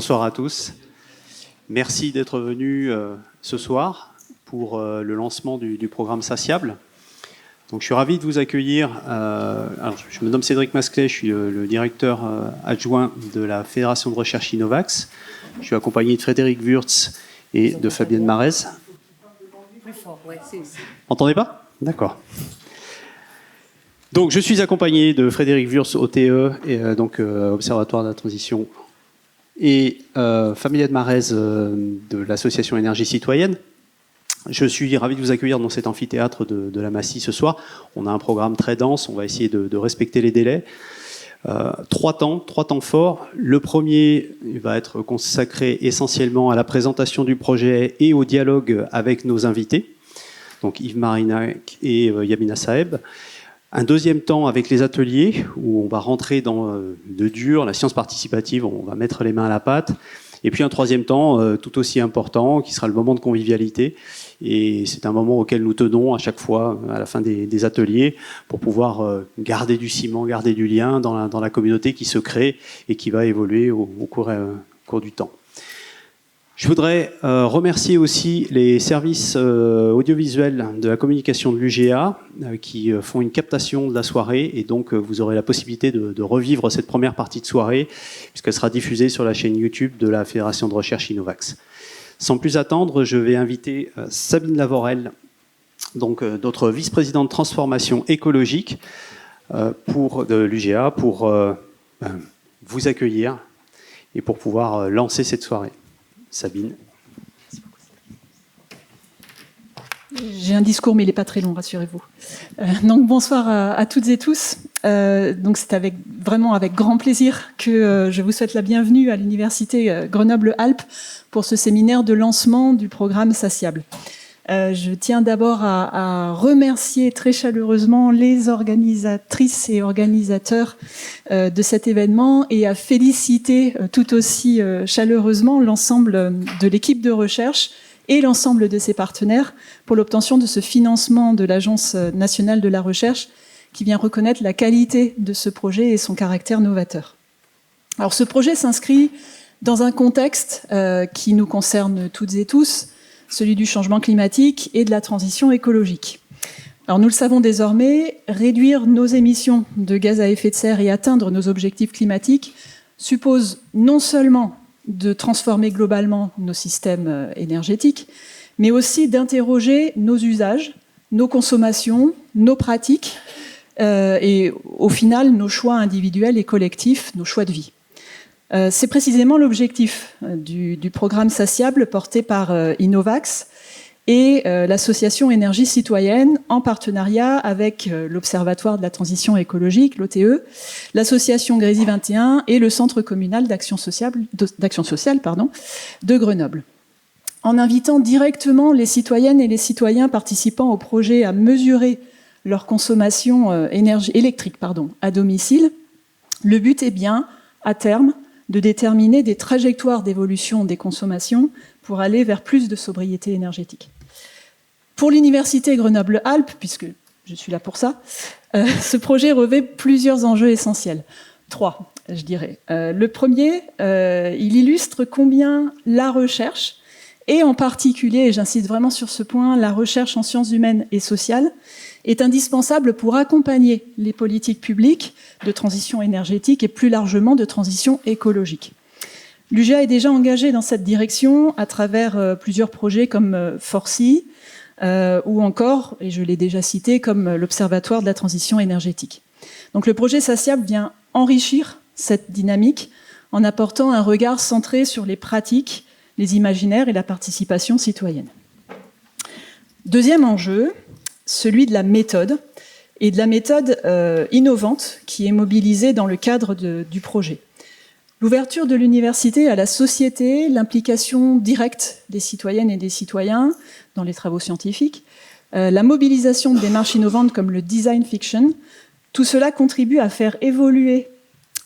Bonsoir à tous. Merci d'être venus ce soir pour le lancement du programme SACIABLE. Donc, je suis ravi de vous accueillir. Alors, je me nomme Cédric Masclet, je suis le directeur adjoint de la Fédération de recherche Innovax. Je suis accompagné de Frédéric Wurtz et de Fabienne Marez. Entendez pas? D'accord. Donc, je suis accompagné de Frédéric Wurtz, OTE, et donc Observatoire de la transition, et Fabienne Marez de l'association Énergie Citoyenne. Je suis ravi de vous accueillir dans cet amphithéâtre de la Massy ce soir. On a un programme très dense, on va essayer de respecter les délais. Trois temps forts. Le premier va être consacré essentiellement à la présentation du projet et au dialogue avec nos invités, donc Yves Marinac et Yamina Saeb. Un deuxième temps avec les ateliers, où on va rentrer dans le dur, la science participative, on va mettre les mains à la pâte. Et puis un troisième temps, tout aussi important, qui sera le moment de convivialité. Et c'est un moment auquel nous tenons à chaque fois, à la fin des ateliers, pour pouvoir garder du ciment, garder du lien dans la communauté qui se crée et qui va évoluer au cours du temps. Je voudrais remercier aussi les services audiovisuels de la communication de l'UGA qui font une captation de la soirée, et donc vous aurez la possibilité de revivre cette première partie de soirée puisqu'elle sera diffusée sur la chaîne YouTube de la Fédération de recherche Innovax. Sans plus attendre, je vais inviter Sabine Lavorel, donc notre vice-présidente de transformation écologique de l'UGA, pour vous accueillir et pour pouvoir lancer cette soirée. Sabine. J'ai un discours, mais il n'est pas très long, rassurez-vous. Donc bonsoir à toutes et tous. Donc c'est vraiment avec grand plaisir que je vous souhaite la bienvenue à l'Université Grenoble-Alpes pour ce séminaire de lancement du programme SACIABLE. Je tiens d'abord à remercier très chaleureusement les organisatrices et organisateurs de cet événement, et à féliciter tout aussi chaleureusement l'ensemble de l'équipe de recherche et l'ensemble de ses partenaires pour l'obtention de ce financement de l'Agence nationale de la recherche qui vient reconnaître la qualité de ce projet et son caractère novateur. Alors ce projet s'inscrit dans un contexte qui nous concerne toutes et tous, celui du changement climatique et de la transition écologique. Alors nous le savons désormais, réduire nos émissions de gaz à effet de serre et atteindre nos objectifs climatiques suppose non seulement de transformer globalement nos systèmes énergétiques, mais aussi d'interroger nos usages, nos consommations, nos pratiques et au final nos choix individuels et collectifs, nos choix de vie. C'est précisément l'objectif du programme SACIABLE porté par Innovax et l'association Énergie Citoyenne en partenariat avec l'Observatoire de la transition écologique, l'OTE, l'association Grézy 21 et le Centre communal d'action sociale de Grenoble. En invitant directement les citoyennes et les citoyens participant au projet à mesurer leur consommation électrique à domicile, le but est bien, à terme, de déterminer des trajectoires d'évolution des consommations pour aller vers plus de sobriété énergétique. Pour l'Université Grenoble-Alpes, puisque je suis là pour ça, ce projet revêt plusieurs enjeux essentiels. 3, je dirais. Le premier, il illustre combien la recherche, et en particulier, et j'insiste vraiment sur ce point, la recherche en sciences humaines et sociales, est indispensable pour accompagner les politiques publiques de transition énergétique et plus largement de transition écologique. L'UGA est déjà engagée dans cette direction à travers plusieurs projets comme FORCI ou encore, et je l'ai déjà cité, comme l'Observatoire de la transition énergétique. Donc le projet SACIABLE vient enrichir cette dynamique en apportant un regard centré sur les pratiques, les imaginaires et la participation citoyenne. Deuxième enjeu, celui de la méthode, et de la méthode innovante qui est mobilisée dans le cadre du projet. L'ouverture de l'université à la société, l'implication directe des citoyennes et des citoyens dans les travaux scientifiques, la mobilisation de démarches innovantes comme le design fiction, tout cela contribue à faire évoluer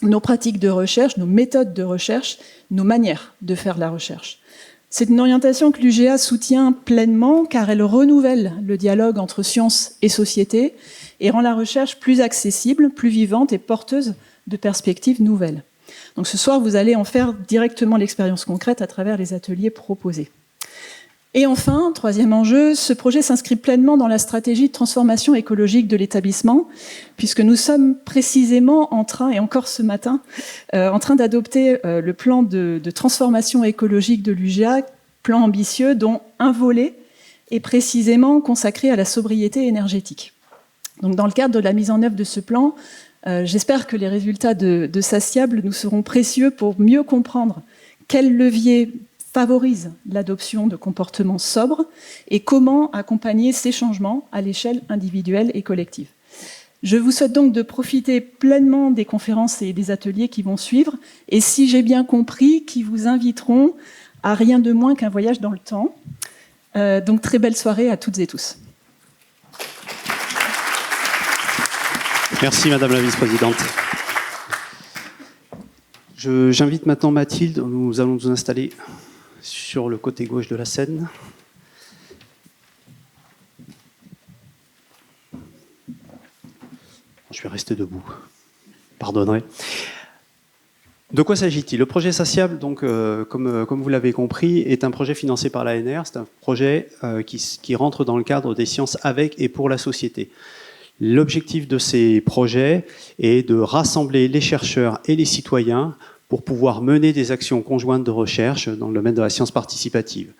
nos pratiques de recherche, nos méthodes de recherche, nos manières de faire la recherche. C'est une orientation que l'UGA soutient pleinement car elle renouvelle le dialogue entre science et société et rend la recherche plus accessible, plus vivante et porteuse de perspectives nouvelles. Donc ce soir, vous allez en faire directement l'expérience concrète à travers les ateliers proposés. Et enfin, troisième enjeu, ce projet s'inscrit pleinement dans la stratégie de transformation écologique de l'établissement, puisque nous sommes précisément en train, et encore ce matin, en train d'adopter le plan de transformation écologique de l'UGA, plan ambitieux dont un volet est précisément consacré à la sobriété énergétique. Donc dans le cadre de la mise en œuvre de ce plan, j'espère que les résultats de SACIABL nous seront précieux pour mieux comprendre quels leviers favorisent l'adoption de comportements sobres et comment accompagner ces changements à l'échelle individuelle et collective. Je vous souhaite donc de profiter pleinement des conférences et des ateliers qui vont suivre et, si j'ai bien compris, qui vous inviteront à rien de moins qu'un voyage dans le temps. Donc très belle soirée à toutes et tous. Merci Madame la Vice-Présidente. J'invite maintenant Mathilde, nous allons nous installer sur le côté gauche de la scène. Je vais rester debout. Pardonnerez. De quoi s'agit-il? Le projet SACIABL, donc, comme vous l'avez compris, est un projet financé par l'ANR. C'est un projet qui rentre dans le cadre des sciences avec et pour la société. L'objectif de ces projets est de rassembler les chercheurs et les citoyens pour pouvoir mener des actions conjointes de recherche dans le domaine de la science participative.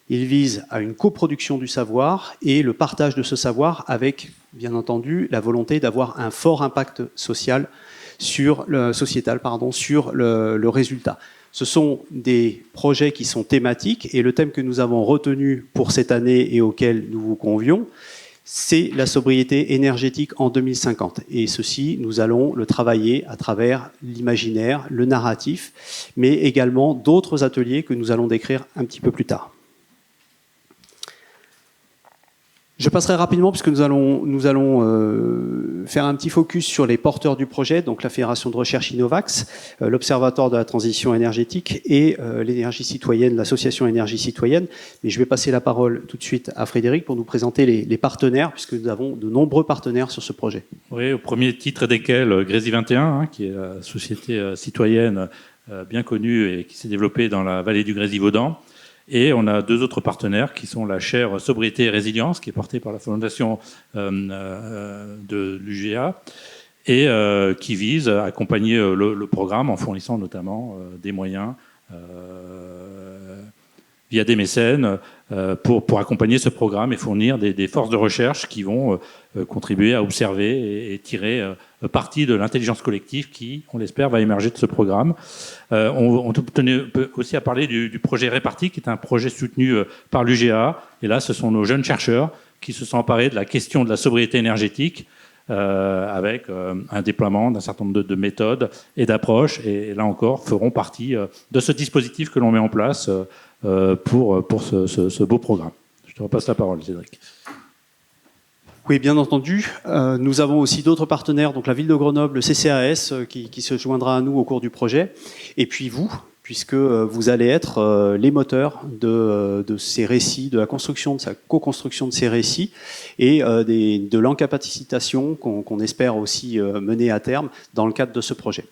Il vise à une coproduction du savoir et le partage de ce savoir avec, bien entendu, la volonté d'avoir un fort impact sociétal sur le résultat. Ce sont des projets qui sont thématiques et le thème que nous avons retenu pour cette année et auquel nous vous convions, c'est la sobriété énergétique en 2050. Et ceci, nous allons le travailler à travers l'imaginaire, le narratif, mais également d'autres ateliers que nous allons décrire un petit peu plus tard. Je passerai rapidement puisque nous allons faire un petit focus sur les porteurs du projet, donc la Fédération de recherche Innovax, l'Observatoire de la transition énergétique et l'énergie citoyenne, l'association énergie citoyenne. Mais je vais passer la parole tout de suite à Frédéric pour nous présenter les partenaires, puisque nous avons de nombreux partenaires sur ce projet. Oui, au premier titre desquels Grésy 21, qui est la société citoyenne bien connue et qui s'est développée dans la vallée du Grésivaudan. Et on a deux autres partenaires qui sont la chaire Sobriété et Résilience, qui est portée par la fondation de l'UGA, et qui vise à accompagner le programme en fournissant notamment des moyens via des mécènes pour accompagner ce programme et fournir des forces de recherche qui vont contribuer à observer et tirer parti de l'intelligence collective qui, on l'espère, va émerger de ce programme. On tenait aussi à parler du projet Réparti, qui est un projet soutenu par l'UGA. Et là, ce sont nos jeunes chercheurs qui se sont emparés de la question de la sobriété énergétique avec un déploiement d'un certain nombre de méthodes et d'approches. Et là encore, feront partie de ce dispositif que l'on met en place pour ce beau programme. Je te repasse la parole, Cédric. Oui, bien entendu. Nous avons aussi d'autres partenaires, donc la ville de Grenoble, le CCAS, qui se joindra à nous au cours du projet, et puis vous, puisque vous allez être les moteurs de ces récits, de la construction, de sa co-construction de ces récits, et de l'encapacitation qu'on espère aussi mener à terme dans le cadre de ce projet.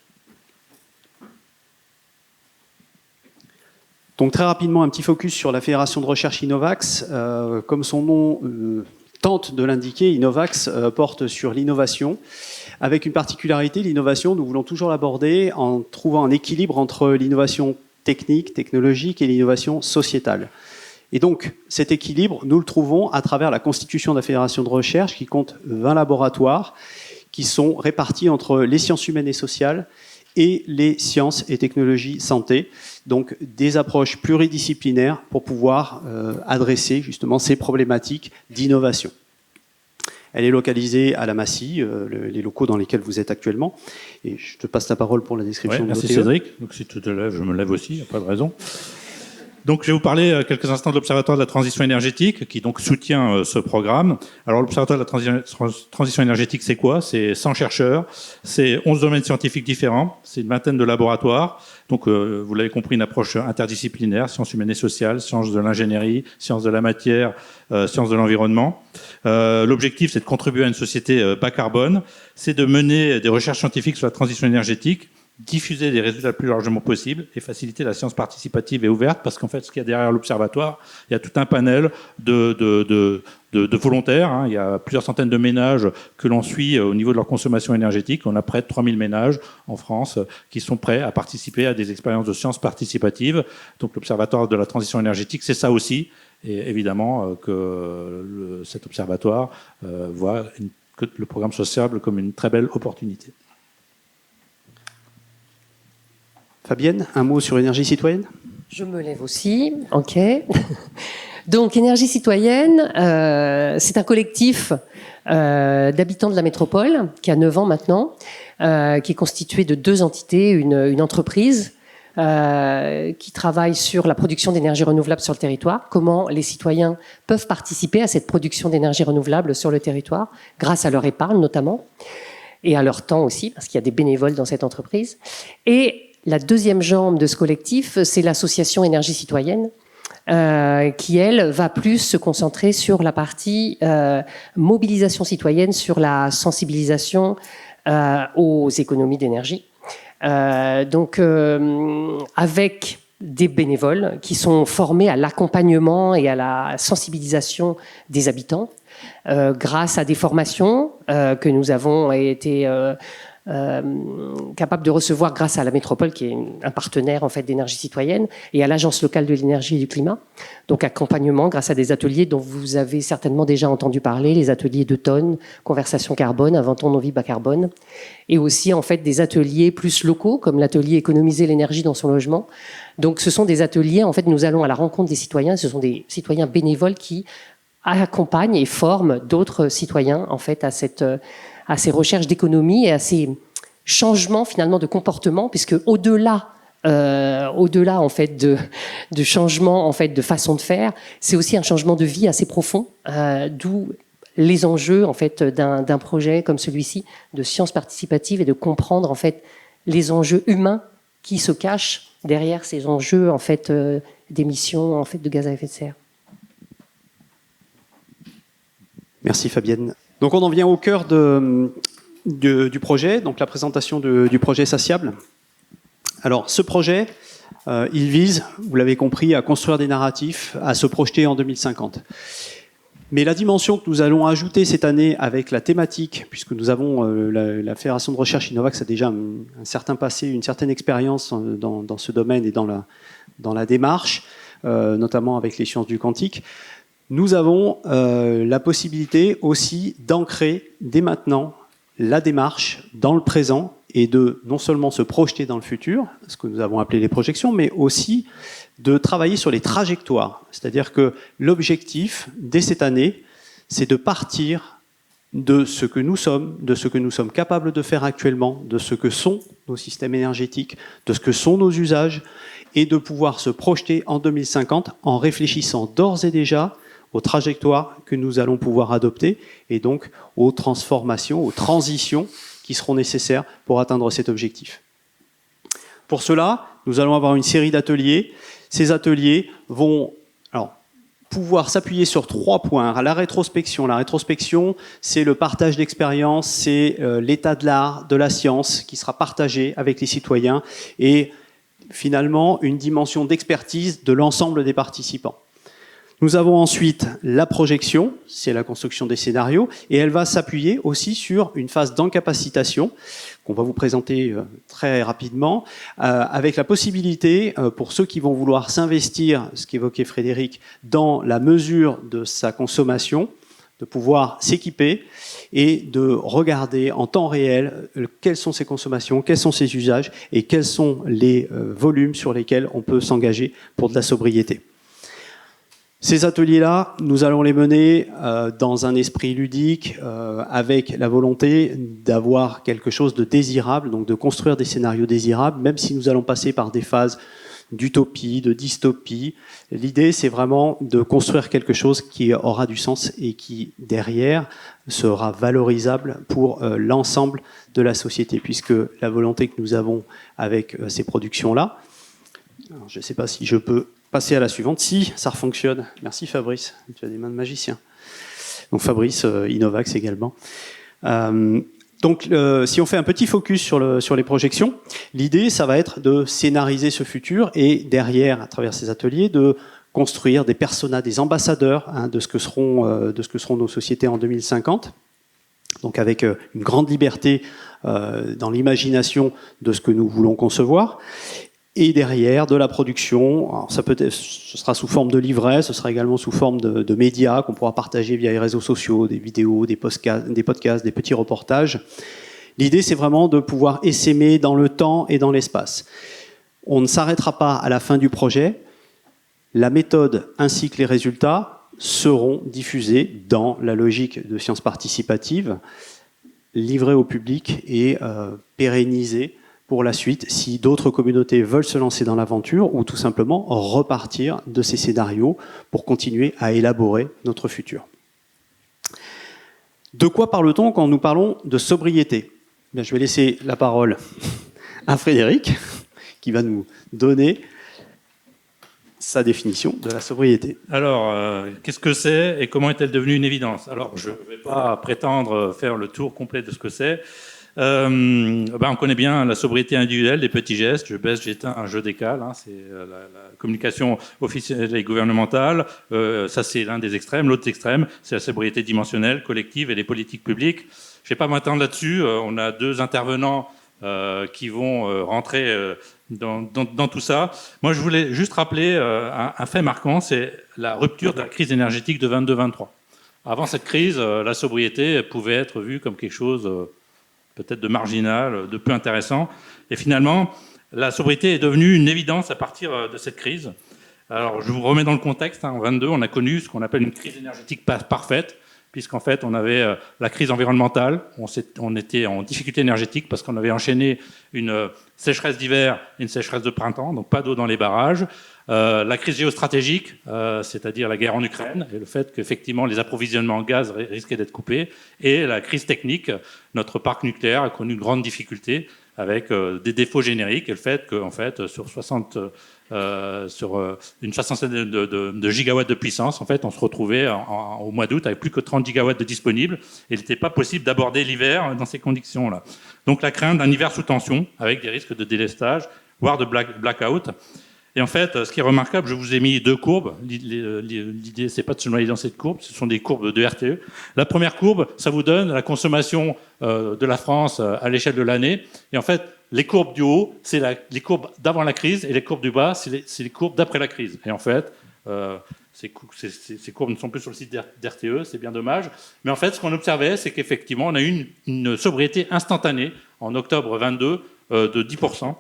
Donc très rapidement, un petit focus sur la Fédération de recherche Innovax. Comme son nom tente de l'indiquer, Innovax porte sur l'innovation. Avec une particularité, l'innovation, nous voulons toujours l'aborder en trouvant un équilibre entre l'innovation technique, technologique et l'innovation sociétale. Et donc, cet équilibre, nous le trouvons à travers la constitution de la Fédération de recherche qui compte 20 laboratoires qui sont répartis entre les sciences humaines et sociales et les sciences et technologies santé, donc des approches pluridisciplinaires pour pouvoir adresser justement ces problématiques d'innovation. Elle est localisée à la Massy, les locaux dans lesquels vous êtes actuellement. Et je te passe la parole pour la description de merci l'OTE. Cédric. Donc si tu te lèves, je me lève aussi, il n'y a pas de raison. Donc, je vais vous parler quelques instants de l'Observatoire de la transition énergétique, qui donc soutient ce programme. Alors, l'Observatoire de la transition énergétique, c'est quoi? C'est 100 chercheurs, c'est 11 domaines scientifiques différents, c'est une vingtaine de laboratoires. Donc, vous l'avez compris, une approche interdisciplinaire, sciences humaines et sociales, sciences de l'ingénierie, sciences de la matière, sciences de l'environnement. L'objectif, c'est de contribuer à une société bas carbone, c'est de mener des recherches scientifiques sur la transition énergétique, diffuser des résultats le plus largement possible et faciliter la science participative et ouverte, parce qu'en fait, ce qu'il y a derrière l'observatoire, il y a tout un panel de volontaires. Hein. Il y a plusieurs centaines de ménages que l'on suit au niveau de leur consommation énergétique. On a près de 3000 ménages en France qui sont prêts à participer à des expériences de science participative. Donc l'observatoire de la transition énergétique, c'est ça aussi. Et évidemment cet observatoire voit que le programme sociable comme une très belle opportunité. Fabienne, un mot sur énergie citoyenne ? Je me lève aussi, ok. Donc, Énergie citoyenne, c'est un collectif d'habitants de la métropole qui a 9 ans maintenant, qui est constitué de 2 entités, une entreprise qui travaille sur la production d'énergie renouvelable sur le territoire, comment les citoyens peuvent participer à cette production d'énergie renouvelable sur le territoire, grâce à leur épargne notamment, et à leur temps aussi, parce qu'il y a des bénévoles dans cette entreprise. Et la deuxième jambe de ce collectif, c'est l'association Énergie citoyenne, qui, elle, va plus se concentrer sur la partie mobilisation citoyenne, sur la sensibilisation aux économies d'énergie. Donc, avec des bénévoles qui sont formés à l'accompagnement et à la sensibilisation des habitants, grâce à des formations que nous avons été capable de recevoir grâce à la métropole, qui est un partenaire en fait d'énergie citoyenne, et à l'agence locale de l'énergie et du climat. Donc accompagnement grâce à des ateliers dont vous avez certainement déjà entendu parler, les ateliers de tonnes, conversation carbone, inventons nos vies bas carbone, et aussi en fait des ateliers plus locaux comme l'atelier économiser l'énergie dans son logement. Donc ce sont des ateliers, en fait nous allons à la rencontre des citoyens, ce sont des citoyens bénévoles qui accompagnent et forment d'autres citoyens en fait à ces recherches d'économie et à ces changements finalement de comportement, puisque au-delà en fait de changement en fait de façon de faire, c'est aussi un changement de vie assez profond, d'où les enjeux en fait d'un projet comme celui-ci de science participative et de comprendre en fait les enjeux humains qui se cachent derrière ces enjeux en fait d'émissions en fait de gaz à effet de serre. Merci Fabienne. Donc on en vient au cœur du projet, donc la présentation du projet SACIABLE. Alors ce projet, il vise, vous l'avez compris, à construire des narratifs, à se projeter en 2050. Mais la dimension que nous allons ajouter cette année avec la thématique, puisque nous avons la Fédération de recherche Innovax a déjà un certain passé, une certaine expérience dans ce domaine et dans la démarche, notamment avec les sciences du quantique. Nous avons la possibilité aussi d'ancrer dès maintenant la démarche dans le présent et de non seulement se projeter dans le futur, ce que nous avons appelé les projections, mais aussi de travailler sur les trajectoires. C'est-à-dire que l'objectif, dès cette année, c'est de partir de ce que nous sommes, de ce que nous sommes capables de faire actuellement, de ce que sont nos systèmes énergétiques, de ce que sont nos usages, et de pouvoir se projeter en 2050 en réfléchissant d'ores et déjà aux trajectoires que nous allons pouvoir adopter et donc aux transformations, aux transitions qui seront nécessaires pour atteindre cet objectif. Pour cela, nous allons avoir une série d'ateliers. Ces ateliers vont pouvoir s'appuyer sur 3 points. La rétrospection, c'est le partage d'expériences, c'est l'état de l'art, de la science qui sera partagé avec les citoyens et finalement une dimension d'expertise de l'ensemble des participants. Nous avons ensuite la projection, c'est la construction des scénarios, et elle va s'appuyer aussi sur une phase d'encapacitation qu'on va vous présenter très rapidement, avec la possibilité, pour ceux qui vont vouloir s'investir, ce qu'évoquait Frédéric, dans la mesure de sa consommation, de pouvoir s'équiper et de regarder en temps réel quelles sont ses consommations, quels sont ses usages et quels sont les volumes sur lesquels on peut s'engager pour de la sobriété. Ces ateliers-là, nous allons les mener dans un esprit ludique, avec la volonté d'avoir quelque chose de désirable, donc de construire des scénarios désirables, même si nous allons passer par des phases d'utopie, de dystopie. L'idée, c'est vraiment de construire quelque chose qui aura du sens et qui, derrière, sera valorisable pour l'ensemble de la société, puisque la volonté que nous avons avec ces productions-là, je ne sais pas si je peux passer à la suivante. Si, ça fonctionne. Merci Fabrice, tu as des mains de magicien. Donc Fabrice, Innovax également. Donc, si on fait un petit focus sur les projections, l'idée, ça va être de scénariser ce futur et derrière, à travers ces ateliers, de construire des personas, des ambassadeurs de ce que seront nos sociétés en 2050. Donc, avec une grande liberté dans l'imagination de ce que nous voulons concevoir. Et derrière, de la production. Alors, ce sera sous forme de livrets, ce sera également sous forme de médias qu'on pourra partager via les réseaux sociaux, des vidéos, des podcasts, des petits reportages. L'idée, c'est vraiment de pouvoir essaimer dans le temps et dans l'espace. On ne s'arrêtera pas à la fin du projet. La méthode ainsi que les résultats seront diffusés dans la logique de sciences participatives, livrés au public et pérennisés pour la suite, si d'autres communautés veulent se lancer dans l'aventure ou tout simplement repartir de ces scénarios pour continuer à élaborer notre futur. De quoi parle-t-on quand nous parlons de sobriété ? Bien, je vais laisser la parole à Frédéric, qui va nous donner sa définition de la sobriété. Alors, qu'est-ce que c'est et comment est-elle devenue une évidence ? Alors, je ne vais pas prétendre faire le tour complet de ce que c'est. On connaît bien la sobriété individuelle, des petits gestes, je baisse, j'éteins, je décale, c'est la communication officielle et gouvernementale, ça c'est l'un des extrêmes. L'autre extrême, c'est la sobriété dimensionnelle, collective et les politiques publiques. Je ne vais pas m'attendre là-dessus, on a deux intervenants qui vont rentrer dans tout ça. Moi je voulais juste rappeler un fait marquant, c'est la rupture de la crise énergétique de 22-23. Avant cette crise, la sobriété pouvait être vue comme quelque chose peut-être de marginal, de peu intéressant. Et finalement, la sobriété est devenue une évidence à partir de cette crise. Alors, je vous remets dans le contexte. En 22, on a connu ce qu'on appelle une crise énergétique parfaite, puisqu'en fait, on avait la crise environnementale. On était en difficulté énergétique parce qu'on avait enchaîné une sécheresse d'hiver et une sécheresse de printemps, donc pas d'eau dans les barrages. La crise géostratégique, c'est-à-dire la guerre en Ukraine, et le fait qu'effectivement les approvisionnements en gaz risquaient d'être coupés, et la crise technique, notre parc nucléaire a connu une grande difficulté avec des défauts génériques, et le fait qu'en fait, sur une soixantaine de gigawatts de puissance, en fait, on se retrouvait au mois d'août avec plus que 30 gigawatts de disponibles, et il n'était pas possible d'aborder l'hiver dans ces conditions-là. Donc la crainte d'un hiver sous tension, avec des risques de délestage, voire de blackout. Et en fait, ce qui est remarquable, je vous ai mis deux courbes. L'idée, c'est pas de se noyer dans cette courbe, ce sont des courbes de RTE. La première courbe, ça vous donne la consommation de la France à l'échelle de l'année. Et en fait, les courbes du haut, c'est les courbes d'avant la crise, et les courbes du bas, c'est les courbes d'après la crise. Et en fait, ces courbes ne sont plus sur le site d'RTE, c'est bien dommage. Mais en fait, ce qu'on observait, c'est qu'effectivement, on a eu une sobriété instantanée en octobre 22 de 10%.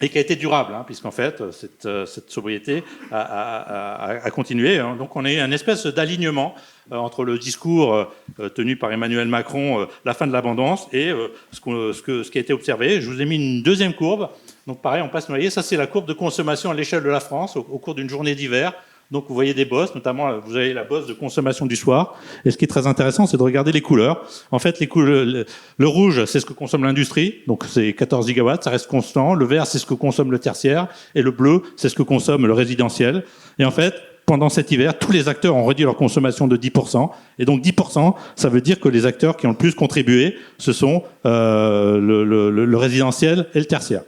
Et qui a été durable, puisqu'en fait, cette sobriété a continué. Donc on a eu une espèce d'alignement entre le discours tenu par Emmanuel Macron, la fin de l'abondance, et ce qui a été observé. Je vous ai mis une deuxième courbe. Donc pareil, on passe noyer. Ça, c'est la courbe de consommation à l'échelle de la France au cours d'une journée d'hiver. Donc vous voyez des bosses, notamment vous avez la bosse de consommation du soir. Et ce qui est très intéressant, c'est de regarder les couleurs. En fait, le rouge, c'est ce que consomme l'industrie, donc c'est 14 gigawatts, ça reste constant. Le vert, c'est ce que consomme le tertiaire. Et le bleu, c'est ce que consomme le résidentiel. Et en fait, pendant cet hiver, tous les acteurs ont réduit leur consommation de 10%. Et donc 10%, ça veut dire que les acteurs qui ont le plus contribué, ce sont le résidentiel et le tertiaire.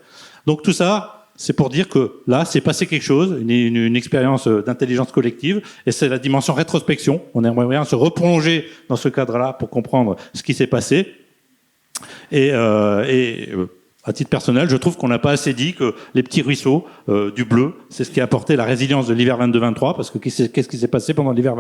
Donc tout ça, c'est pour dire que là, c'est passé quelque chose, une expérience d'intelligence collective, et c'est la dimension rétrospection. On aimerait bien se replonger dans ce cadre-là pour comprendre ce qui s'est passé. Et à titre personnel, je trouve qu'on n'a pas assez dit que les petits ruisseaux du bleu, c'est ce qui a apporté la résilience de l'hiver 22-23, parce que qu'est-ce qui s'est passé pendant l'hiver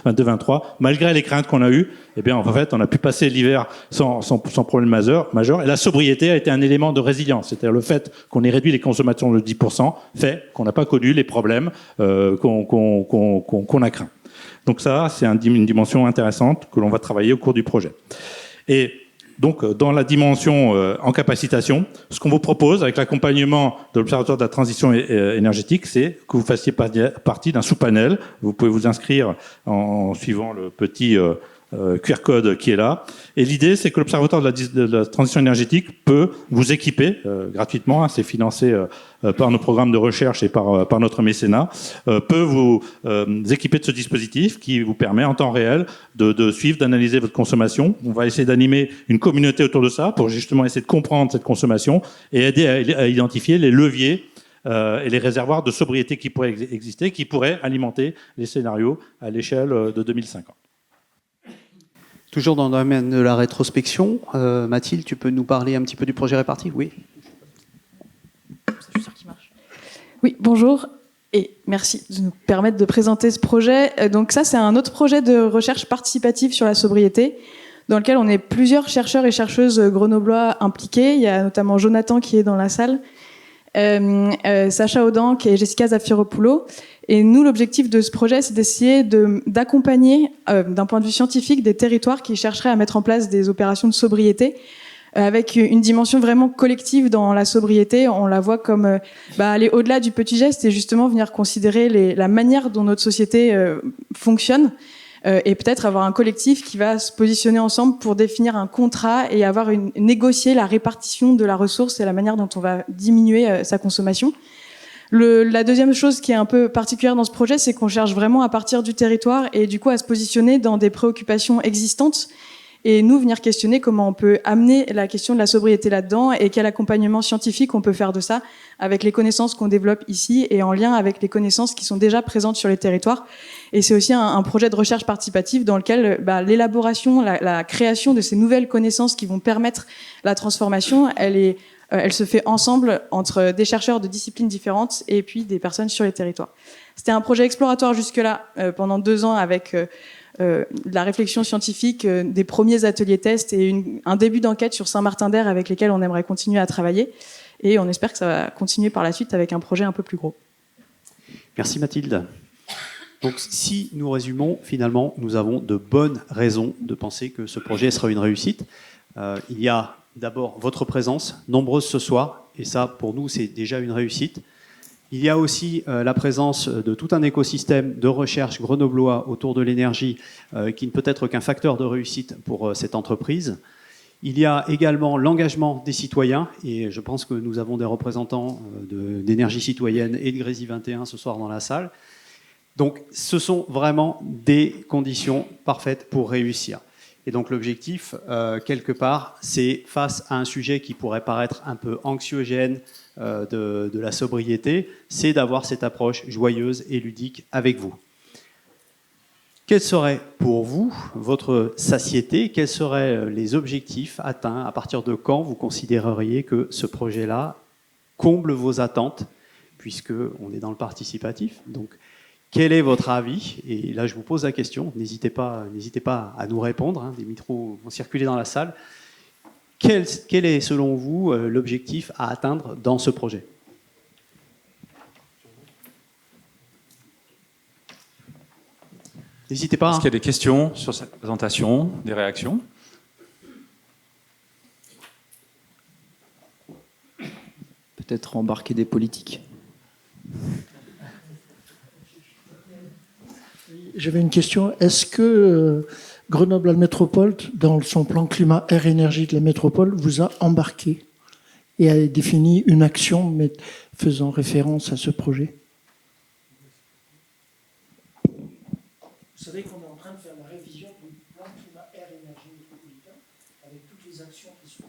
22-23 ? Malgré les craintes qu'on a eues, eh bien, en fait, on a pu passer l'hiver sans problème majeur, et la sobriété a été un élément de résilience. C'est-à-dire le fait qu'on ait réduit les consommations de 10% fait qu'on n'a pas connu les problèmes qu'on a craints. Donc ça, c'est une dimension intéressante que l'on va travailler au cours du projet. Et donc, dans la dimension en capacitation, ce qu'on vous propose avec l'accompagnement de l'Observatoire de la transition énergétique, c'est que vous fassiez partie d'un sous-panel. Vous pouvez vous inscrire en suivant le petit QR code qui est là. Et l'idée, c'est que l'Observatoire de la transition énergétique peut vous équiper gratuitement, c'est financé par nos programmes de recherche et par notre mécénat, peut vous équiper de ce dispositif qui vous permet en temps réel de suivre, d'analyser votre consommation. On va essayer d'animer une communauté autour de ça pour justement essayer de comprendre cette consommation et aider à identifier les leviers et les réservoirs de sobriété qui pourraient exister, qui pourraient alimenter les scénarios à l'échelle de 2050. Toujours dans le domaine de la rétrospection, Mathilde, tu peux nous parler un petit peu du projet réparti? Oui. Oui, bonjour et merci de nous permettre de présenter ce projet. Donc ça, c'est un autre projet de recherche participative sur la sobriété dans lequel on est plusieurs chercheurs et chercheuses grenoblois impliqués. Il y a notamment Jonathan qui est dans la salle, Sacha Audan et Jessica Zafiropoulos. Et nous, l'objectif de ce projet, c'est d'essayer d'accompagner, d'un point de vue scientifique, des territoires qui chercheraient à mettre en place des opérations de sobriété avec une dimension vraiment collective dans la sobriété. On la voit comme aller au-delà du petit geste et justement venir considérer la manière dont notre société fonctionne et peut-être avoir un collectif qui va se positionner ensemble pour définir un contrat et négocier la répartition de la ressource et la manière dont on va diminuer sa consommation. La deuxième chose qui est un peu particulière dans ce projet, c'est qu'on cherche vraiment à partir du territoire et du coup à se positionner dans des préoccupations existantes et nous venir questionner comment on peut amener la question de la sobriété là-dedans et quel accompagnement scientifique on peut faire de ça avec les connaissances qu'on développe ici et en lien avec les connaissances qui sont déjà présentes sur les territoires. Et c'est aussi un projet de recherche participative dans lequel l'élaboration, la création de ces nouvelles connaissances qui vont permettre la transformation, elle se fait ensemble entre des chercheurs de disciplines différentes et puis des personnes sur les territoires. C'était un projet exploratoire jusque-là, pendant 2 ans avec de la réflexion scientifique, des premiers ateliers tests et un début d'enquête sur Saint-Martin-d'Air avec lesquels on aimerait continuer à travailler. Et on espère que ça va continuer par la suite avec un projet un peu plus gros. Merci Mathilde. Donc si nous résumons, finalement, nous avons de bonnes raisons de penser que ce projet sera une réussite. Il y a d'abord votre présence, nombreuse ce soir, et ça, pour nous, c'est déjà une réussite. Il y a aussi la présence de tout un écosystème de recherche grenoblois autour de l'énergie qui ne peut être qu'un facteur de réussite pour cette entreprise. Il y a également l'engagement des citoyens, et je pense que nous avons des représentants d'énergie citoyenne et de Grésil 21 ce soir dans la salle. Donc, ce sont vraiment des conditions parfaites pour réussir. Et donc l'objectif, quelque part, c'est face à un sujet qui pourrait paraître un peu anxiogène de la sobriété, c'est d'avoir cette approche joyeuse et ludique avec vous. Quel serait pour vous votre satiété? Quels seraient les objectifs atteints? À partir de quand vous considéreriez que ce projet-là comble vos attentes, puisqu'on est dans le participatif? Donc, quel est votre avis? Et là, je vous pose la question. N'hésitez pas à nous répondre. Hein, des micros vont circuler dans la salle. Quel est, selon vous, l'objectif à atteindre dans ce projet? N'hésitez pas. Est-ce qu'il y a des questions sur cette présentation, des réactions? Peut-être embarquer des politiques. J'avais une question. Est-ce que Grenoble Métropole, dans son plan climat, air, énergie de la métropole, vous a embarqué et a défini une action faisant référence à ce projet? Vous savez qu'on est en train de faire la révision du plan climat, air, énergie métropolitain avec toutes les actions qui sont...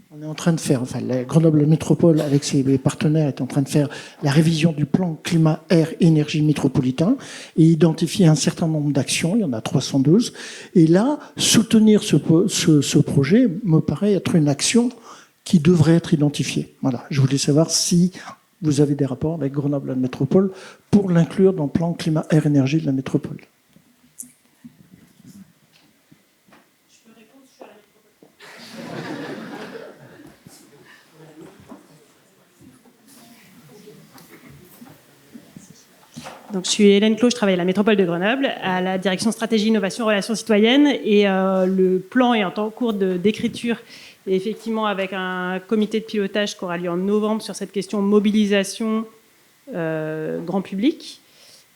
On est en train de faire, enfin, la Grenoble Métropole, avec ses partenaires, est en train de faire la révision du plan climat, air, énergie métropolitain et identifier un certain nombre d'actions. Il y en a 312. Et là, soutenir ce projet me paraît être une action qui devrait être identifiée. Voilà. Je voulais savoir si vous avez des rapports avec Grenoble Métropole pour l'inclure dans le plan climat, air, énergie de la métropole. Donc, je suis Hélène Clos, je travaille à la métropole de Grenoble, à la direction stratégie, innovation, relations citoyennes. Et le plan est en cours d'écriture. Et effectivement, avec un comité de pilotage qui aura lieu en novembre sur cette question mobilisation grand public.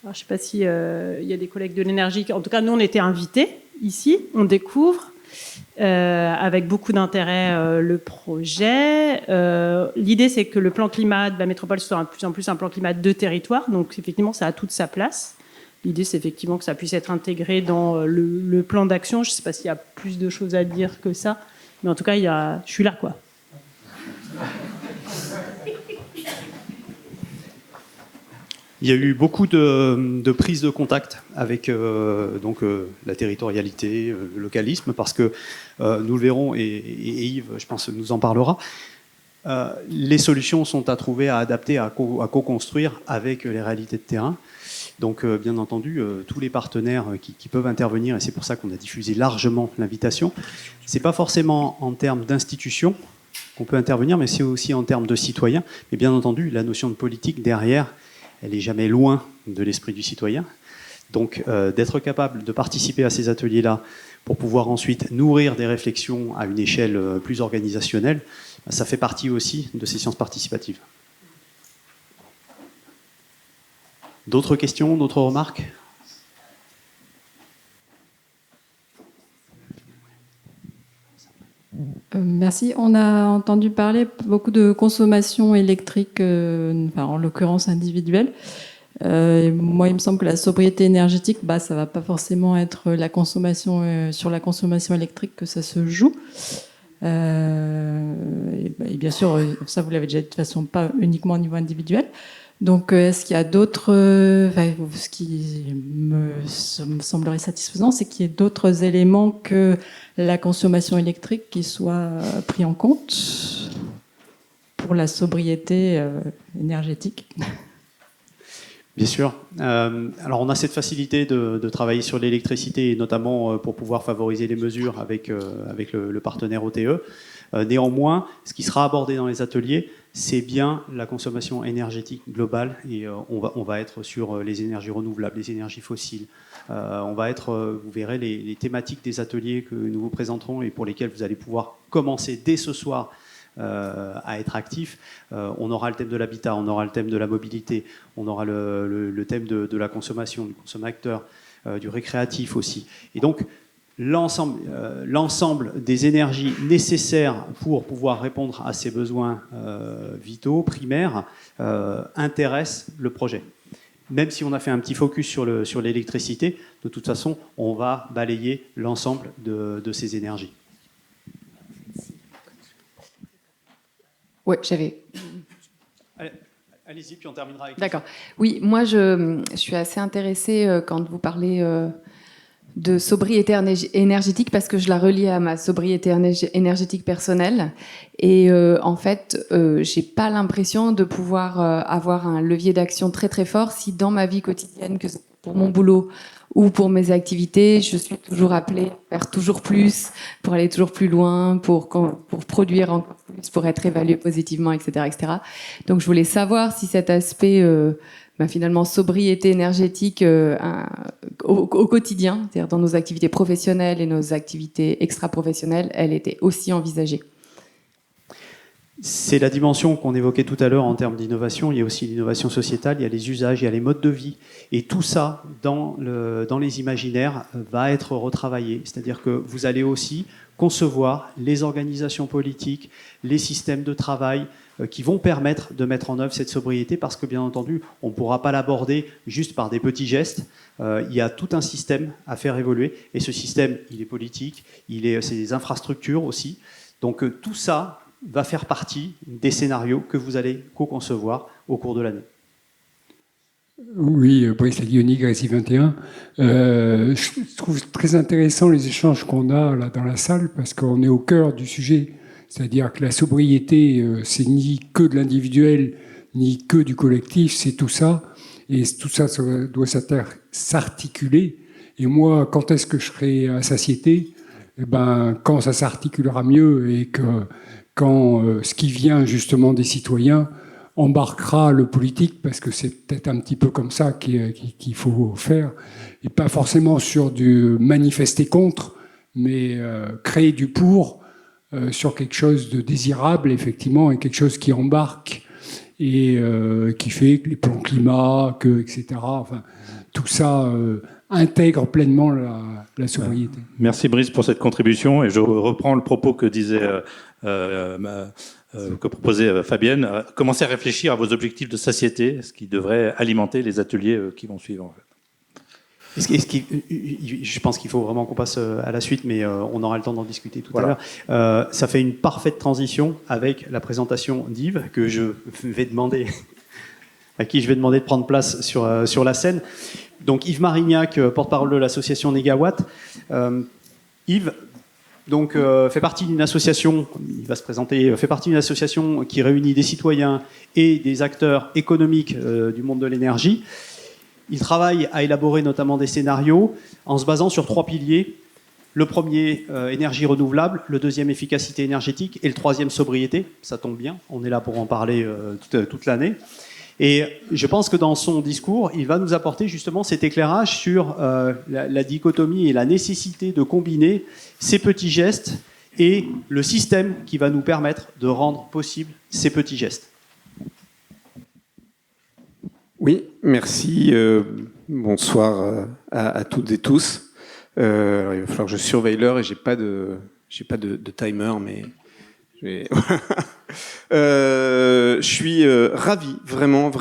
Alors, je ne sais pas s'il y a des collègues de l'énergie. En tout cas, nous, on était invités. ici, on découvre avec beaucoup d'intérêt le projet. L'idée, c'est que le plan climat de la métropole soit de plus en plus un plan climat de territoire, donc effectivement, ça a toute sa place. L'idée, c'est effectivement que ça puisse être intégré dans le plan d'action. Je ne sais pas s'il y a plus de choses à dire que ça, mais en tout cas, je suis là, quoi. Il y a eu beaucoup de prises de contact avec la territorialité, le localisme, parce que nous le verrons, et Yves, je pense, nous en parlera. Les solutions sont à trouver, à adapter, à co-construire avec les réalités de terrain. Donc, bien entendu, tous les partenaires qui peuvent intervenir, et c'est pour ça qu'on a diffusé largement l'invitation, c'est pas forcément en termes d'institutions qu'on peut intervenir, mais c'est aussi en termes de citoyens. Mais bien entendu, la notion de politique derrière, elle n'est jamais loin de l'esprit du citoyen. Donc, d'être capable de participer à ces ateliers-là pour pouvoir ensuite nourrir des réflexions à une échelle plus organisationnelle, ça fait partie aussi de ces sciences participatives. D'autres questions, d'autres remarques ? Merci. On a entendu parler beaucoup de consommation électrique, en l'occurrence individuelle. Moi, il me semble que la sobriété énergétique, ça va pas forcément être la consommation sur la consommation électrique que ça se joue. Et bien sûr, ça vous l'avez déjà dit de toute façon, pas uniquement au niveau individuel. Donc, est-ce qu'il y a d'autres... ce qui me semblerait satisfaisant, c'est qu'il y ait d'autres éléments que la consommation électrique qui soient pris en compte pour la sobriété énergétique. Bien sûr. Alors, on a cette facilité de travailler sur l'électricité, et notamment pour pouvoir favoriser les mesures avec le partenaire OTE. Néanmoins, ce qui sera abordé dans les ateliers, c'est bien la consommation énergétique globale, et on va être sur les énergies renouvelables, les énergies fossiles. On va être, vous verrez, les thématiques des ateliers que nous vous présenterons et pour lesquels vous allez pouvoir commencer dès ce soir à être actif. On aura le thème de l'habitat, on aura le thème de la mobilité, on aura le thème de la consommation, du consommateur, du récréatif aussi. Et donc, l'ensemble des énergies nécessaires pour pouvoir répondre à ces besoins vitaux, primaires, intéresse le projet. Même si on a fait un petit focus sur l'électricité, de toute façon, on va balayer l'ensemble de ces énergies. Oui, j'avais... Allez-y, puis on terminera avec... D'accord. Oui, moi, je suis assez intéressée quand vous parlez de sobriété énergétique, parce que je la relie à ma sobriété énergétique personnelle. Et en fait, j'ai pas l'impression de pouvoir avoir un levier d'action très très fort si dans ma vie quotidienne, que pour mon boulot ou pour mes activités, je suis toujours appelée à faire toujours plus, pour aller toujours plus loin, pour produire encore plus, pour être évaluée positivement, etc., etc. Donc, je voulais savoir si cet aspect, finalement, sobriété énergétique au quotidien, c'est-à-dire dans nos activités professionnelles et nos activités extra-professionnelles, elle était aussi envisagée. C'est la dimension qu'on évoquait tout à l'heure en termes d'innovation. Il y a aussi l'innovation sociétale, il y a les usages, il y a les modes de vie. Et tout ça, dans les imaginaires, va être retravaillé. C'est-à-dire que vous allez aussi concevoir les organisations politiques, les systèmes de travail qui vont permettre de mettre en œuvre cette sobriété, parce que, bien entendu, on ne pourra pas l'aborder juste par des petits gestes. Il y a tout un système à faire évoluer. Et ce système, il est politique, c'est des infrastructures aussi. Donc tout ça va faire partie des scénarios que vous allez co-concevoir au cours de l'année. Oui, Brice Laguioni, Grécy 21. Je trouve très intéressant les échanges qu'on a là dans la salle, parce qu'on est au cœur du sujet. C'est-à-dire que la sobriété, c'est ni que de l'individuel, ni que du collectif, c'est tout ça. Et tout ça doit s'articuler. Et moi, quand est-ce que je serai à satiété ? Quand ça s'articulera mieux, et quand ce qui vient justement des citoyens embarquera le politique, parce que c'est peut-être un petit peu comme ça qu'il faut faire, et pas forcément sur du manifester contre, mais créer du pour, sur quelque chose de désirable, effectivement, et quelque chose qui embarque, et qui fait que les plans climat, etc., enfin, tout ça intègre pleinement la sobriété. Merci Brice pour cette contribution, et je reprends le propos que disait que proposait Fabienne. Commencez à réfléchir à vos objectifs de satiété, ce qui devrait alimenter les ateliers qui vont suivre. En fait. Je pense qu'il faut vraiment qu'on passe à la suite, mais on aura le temps d'en discuter tout à l'heure. Ça fait une parfaite transition avec la présentation d'Yves, que je vais demander, à qui je vais demander de prendre place sur la scène. Donc Yves Marignac, porte-parole de l'association Négawatt. Yves donc, fait partie d'une association, il va se présenter, fait partie d'une association qui réunit des citoyens et des acteurs économiques du monde de l'énergie. Il travaille à élaborer notamment des scénarios en se basant sur 3 piliers. Le premier, énergie renouvelable. Le deuxième, efficacité énergétique. Et le troisième, sobriété. Ça tombe bien, on est là pour en parler toute l'année. Et je pense que dans son discours, il va nous apporter justement cet éclairage sur la dichotomie et la nécessité de combiner ces petits gestes et le système qui va nous permettre de rendre possible ces petits gestes. Oui, merci. Bonsoir à toutes et tous. Alors, il va falloir que je surveille l'heure et j'ai pas de timer, mais je suis ravi, vraiment,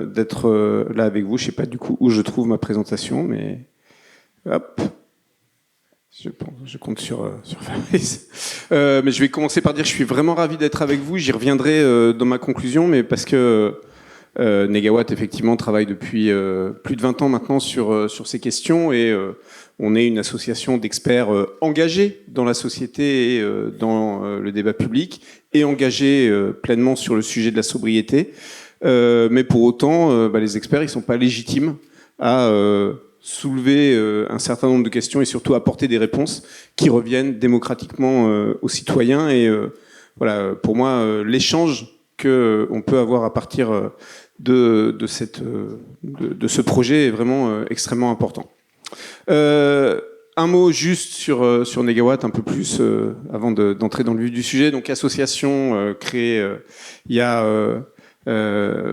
d'être là avec vous. Je sais pas du coup où je trouve ma présentation, mais hop. Je compte sur Fabrice. Mais je vais commencer par dire que je suis vraiment ravi d'être avec vous. J'y reviendrai dans ma conclusion, mais parce que Négawatt, effectivement, travaille depuis plus de 20 ans maintenant sur ces questions, et on est une association d'experts engagés dans la société et dans le débat public, et engagés pleinement sur le sujet de la sobriété. Mais pour autant, les experts, ils sont pas légitimes à soulever un certain nombre de questions et surtout apporter des réponses qui reviennent démocratiquement aux citoyens. Et voilà, pour moi, l'échange qu'on peut avoir à partir de ce projet est vraiment extrêmement important. Un mot juste sur Négawatt, un peu plus avant d'entrer dans le vif du sujet. Donc, association créée il y a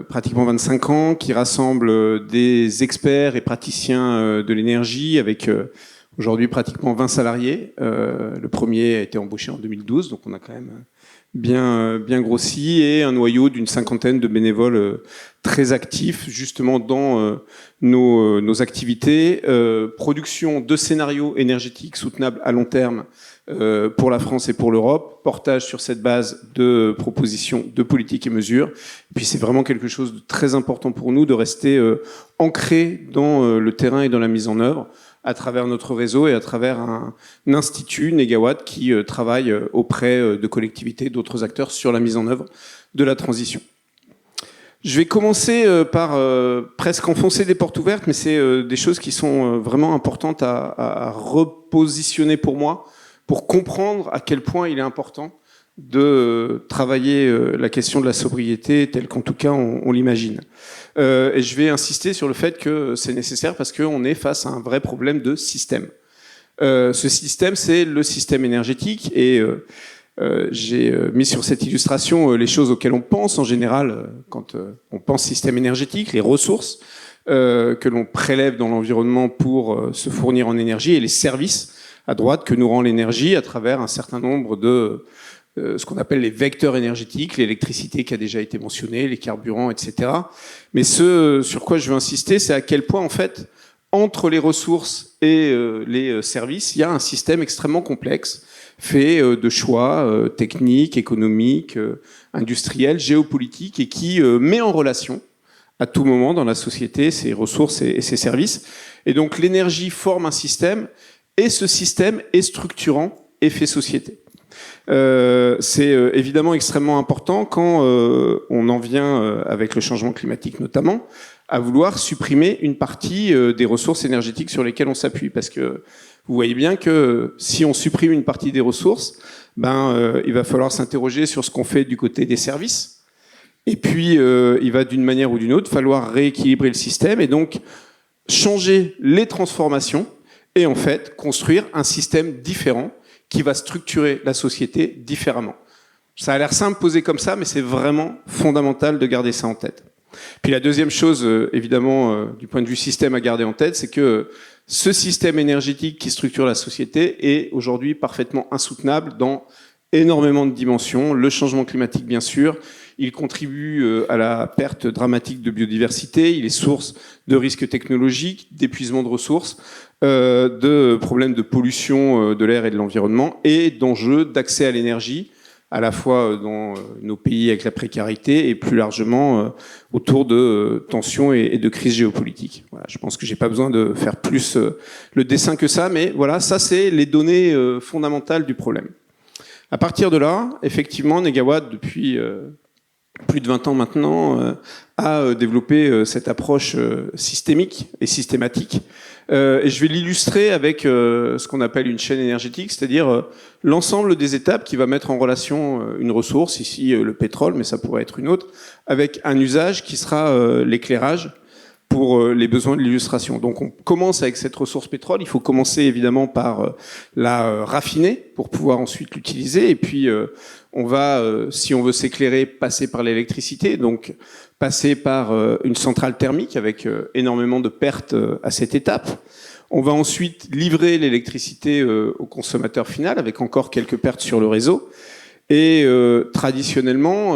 pratiquement 25 ans, qui rassemble des experts et praticiens de l'énergie, avec aujourd'hui pratiquement 20 salariés. Le premier a été embauché en 2012, donc on a quand même bien grossi, et un noyau d'une 50aine de bénévoles très actifs justement dans nos activités. Production de scénarios énergétiques soutenables à long terme pour la France et pour l'Europe, portage sur cette base de propositions de politiques et mesures. Et puis c'est vraiment quelque chose de très important pour nous de rester ancré dans le terrain et dans la mise en œuvre, à travers notre réseau et à travers un institut, Négawatt, qui travaille auprès de collectivités, d'autres acteurs sur la mise en œuvre de la transition. Je vais commencer par presque enfoncer des portes ouvertes, mais c'est des choses qui sont vraiment importantes à repositionner pour moi, pour comprendre à quel point il est important de travailler la question de la sobriété telle qu'en tout cas on l'imagine. Et je vais insister sur le fait que c'est nécessaire parce qu'on est face à un vrai problème de système. Ce système, c'est le système énergétique, et j'ai mis sur cette illustration les choses auxquelles on pense en général quand on pense système énergétique, les ressources que l'on prélève dans l'environnement pour se fournir en énergie, et les services à droite que nous rend l'énergie à travers un certain nombre de ce qu'on appelle les vecteurs énergétiques, l'électricité qui a déjà été mentionnée, les carburants, etc. Mais ce sur quoi je veux insister, c'est à quel point, en fait, entre les ressources et les services, il y a un système extrêmement complexe, fait de choix techniques, économiques, industriels, géopolitiques, et qui met en relation à tout moment dans la société ces ressources et ces services. Et donc l'énergie forme un système, et ce système est structurant et fait société. C'est évidemment extrêmement important quand on en vient, avec le changement climatique notamment, à vouloir supprimer une partie des ressources énergétiques sur lesquelles on s'appuie. Parce que vous voyez bien que si on supprime une partie des ressources, il va falloir s'interroger sur ce qu'on fait du côté des services. Et puis, il va d'une manière ou d'une autre falloir rééquilibrer le système et donc changer les transformations et en fait construire un système différent qui va structurer la société différemment. Ça a l'air simple posé comme ça, mais c'est vraiment fondamental de garder ça en tête. Puis la deuxième chose, évidemment, du point de vue système à garder en tête, c'est que ce système énergétique qui structure la société est aujourd'hui parfaitement insoutenable dans énormément de dimensions. Le changement climatique, bien sûr, il contribue à la perte dramatique de biodiversité, il est source de risques technologiques, d'épuisement de ressources, de problèmes de pollution de l'air et de l'environnement, et d'enjeux d'accès à l'énergie, à la fois dans nos pays avec la précarité et plus largement autour de tensions et de crises géopolitiques. Voilà, je pense que j'ai pas besoin de faire plus le dessin que ça, mais voilà, ça c'est les données fondamentales du problème. À partir de là, effectivement, Negawatt, depuis plus de 20 ans maintenant, a développé cette approche systémique et systématique. Et je vais l'illustrer avec ce qu'on appelle une chaîne énergétique, c'est-à-dire l'ensemble des étapes qui va mettre en relation une ressource, ici le pétrole, mais ça pourrait être une autre, avec un usage qui sera l'éclairage pour les besoins de l'illustration. Donc on commence avec cette ressource pétrole, il faut commencer évidemment par la raffiner pour pouvoir ensuite l'utiliser, et puis on va, si on veut s'éclairer, passer par l'électricité, donc passer par une centrale thermique avec énormément de pertes à cette étape. On va ensuite livrer l'électricité au consommateur final avec encore quelques pertes sur le réseau. Et traditionnellement,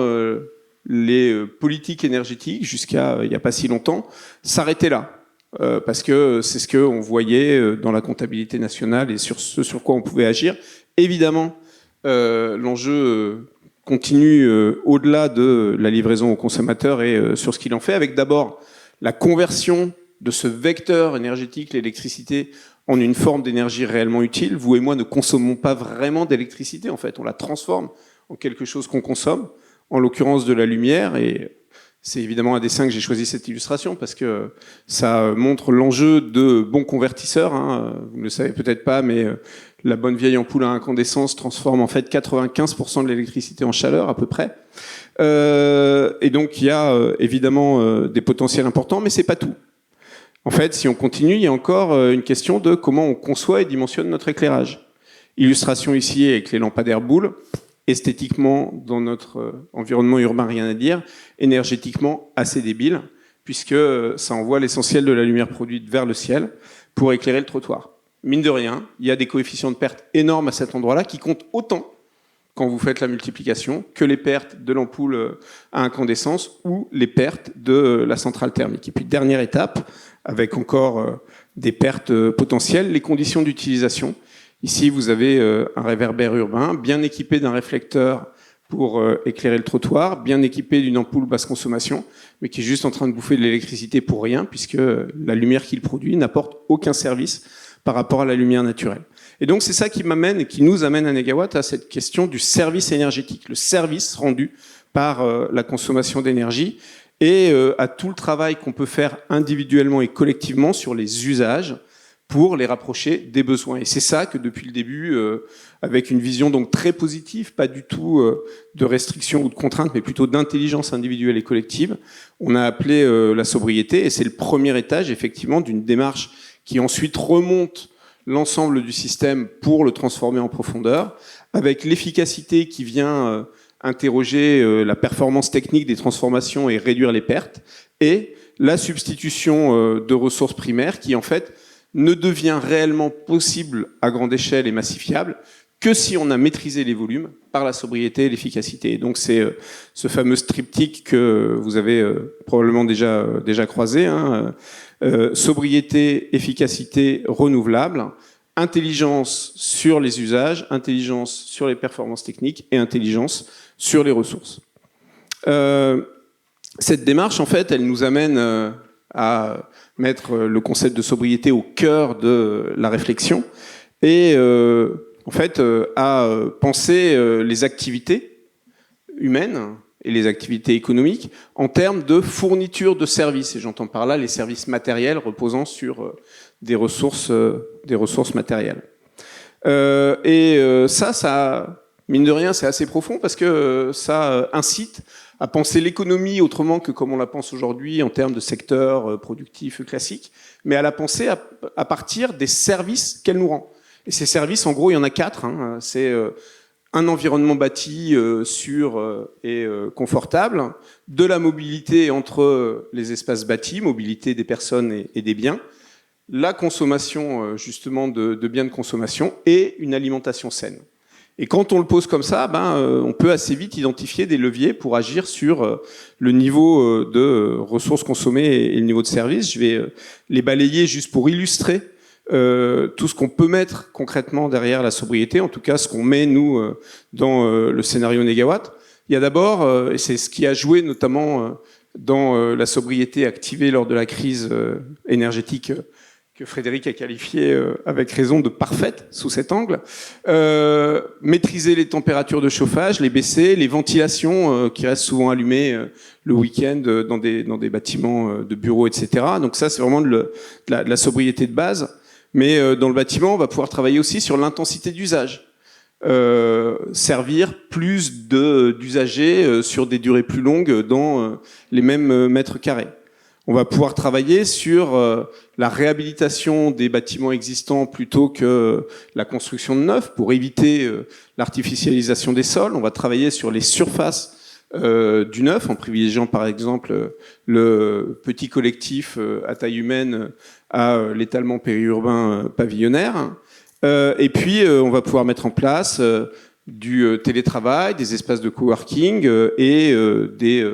les politiques énergétiques, jusqu'à il n'y a pas si longtemps, s'arrêtaient là. Parce que c'est ce qu'on voyait dans la comptabilité nationale et sur ce sur quoi on pouvait agir. Évidemment, l'enjeu continue au-delà de la livraison au consommateur et sur ce qu'il en fait, avec d'abord la conversion de ce vecteur énergétique, l'électricité, en une forme d'énergie réellement utile. Vous et moi ne consommons pas vraiment d'électricité, en fait. On la transforme en quelque chose qu'on consomme, en l'occurrence de la lumière, et c'est évidemment à dessein que j'ai choisi cette illustration parce que ça montre l'enjeu de bons convertisseurs. Hein. Vous ne le savez peut-être pas, mais la bonne vieille ampoule à incandescence transforme en fait 95% de l'électricité en chaleur à peu près. Et donc il y a évidemment des potentiels importants, mais c'est pas tout. En fait, si on continue, il y a encore une question de comment on conçoit et dimensionne notre éclairage. Illustration ici avec les lampadaires boules. Esthétiquement, dans notre environnement urbain, rien à dire. Énergétiquement, assez débile, puisque ça envoie l'essentiel de la lumière produite vers le ciel pour éclairer le trottoir. Mine de rien, il y a des coefficients de perte énormes à cet endroit-là qui comptent autant quand vous faites la multiplication que les pertes de l'ampoule à incandescence ou les pertes de la centrale thermique. Et puis, dernière étape, avec encore des pertes potentielles, les conditions d'utilisation. Ici, vous avez un réverbère urbain bien équipé d'un réflecteur pour éclairer le trottoir, bien équipé d'une ampoule basse consommation, mais qui est juste en train de bouffer de l'électricité pour rien, puisque la lumière qu'il produit n'apporte aucun service par rapport à la lumière naturelle. Et donc, c'est ça qui m'amène et qui nous amène à Negawatt à cette question du service énergétique, le service rendu par la consommation d'énergie et à tout le travail qu'on peut faire individuellement et collectivement sur les usages pour les rapprocher des besoins. Et c'est ça que depuis le début, avec une vision donc très positive, pas du tout de restrictions ou de contraintes, mais plutôt d'intelligence individuelle et collective, on a appelé la sobriété, et c'est le premier étage effectivement d'une démarche qui ensuite remonte l'ensemble du système pour le transformer en profondeur, avec l'efficacité qui vient interroger la performance technique des transformations et réduire les pertes, et la substitution de ressources primaires qui en fait ne devient réellement possible à grande échelle et massifiable que si on a maîtrisé les volumes par la sobriété et l'efficacité. Et donc c'est ce fameux triptyque que vous avez probablement déjà croisé, hein, sobriété, efficacité, renouvelable, intelligence sur les usages, intelligence sur les performances techniques et intelligence sur les ressources. Cette démarche, en fait, elle nous amène à mettre le concept de sobriété au cœur de la réflexion et en fait à penser les activités humaines et les activités économiques en termes de fourniture de services. Et j'entends par là les services matériels reposant sur des ressources matérielles. Ça, mine de rien, c'est assez profond parce que ça incite à penser l'économie autrement que comme on la pense aujourd'hui en termes de secteur productif classique, mais à la penser à partir des services qu'elle nous rend. Et ces services, en gros, il y en a 4. Hein. C'est un environnement bâti sûr et confortable, de la mobilité entre les espaces bâtis, mobilité des personnes et des biens, la consommation justement de biens de consommation et une alimentation saine. Et quand on le pose comme ça, on peut assez vite identifier des leviers pour agir sur le niveau de ressources consommées et le niveau de service. Je vais les balayer juste pour illustrer tout ce qu'on peut mettre concrètement derrière la sobriété, en tout cas ce qu'on met, nous, dans le scénario Négawatt. Il y a d'abord, et c'est ce qui a joué notamment dans la sobriété activée lors de la crise énergétique que Frédéric a qualifié avec raison de parfaite sous cet angle, maîtriser les températures de chauffage, les baisser, les ventilations qui restent souvent allumées le week-end dans des bâtiments de bureaux, etc. Donc ça, c'est vraiment de la sobriété de base. Mais dans le bâtiment, on va pouvoir travailler aussi sur l'intensité d'usage. Servir plus d'usagers sur des durées plus longues dans les mêmes mètres carrés. On va pouvoir travailler sur la réhabilitation des bâtiments existants plutôt que la construction de neufs pour éviter l'artificialisation des sols. On va travailler sur les surfaces du neuf en privilégiant par exemple le petit collectif à taille humaine à l'étalement périurbain pavillonnaire. Et puis on va pouvoir mettre en place du télétravail, des espaces de coworking et des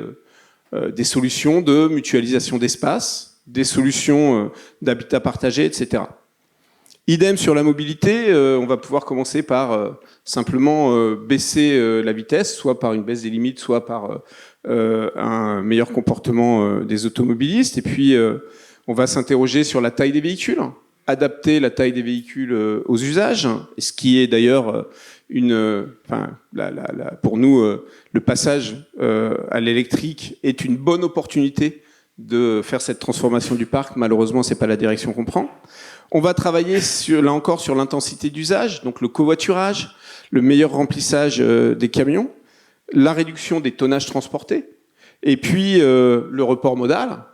solutions de mutualisation d'espace, des solutions d'habitat partagé, etc. Idem sur la mobilité, on va pouvoir commencer par simplement baisser la vitesse, soit par une baisse des limites, soit par un meilleur comportement des automobilistes. Et puis, on va s'interroger sur la taille des véhicules, adapter la taille des véhicules aux usages, ce qui est d'ailleurs pour nous, le passage à l'électrique est une bonne opportunité de faire cette transformation du parc. Malheureusement, c'est pas la direction qu'on prend. On va travailler là encore sur l'intensité d'usage, donc le covoiturage, le meilleur remplissage des camions, la réduction des tonnages transportés, et puis le report modal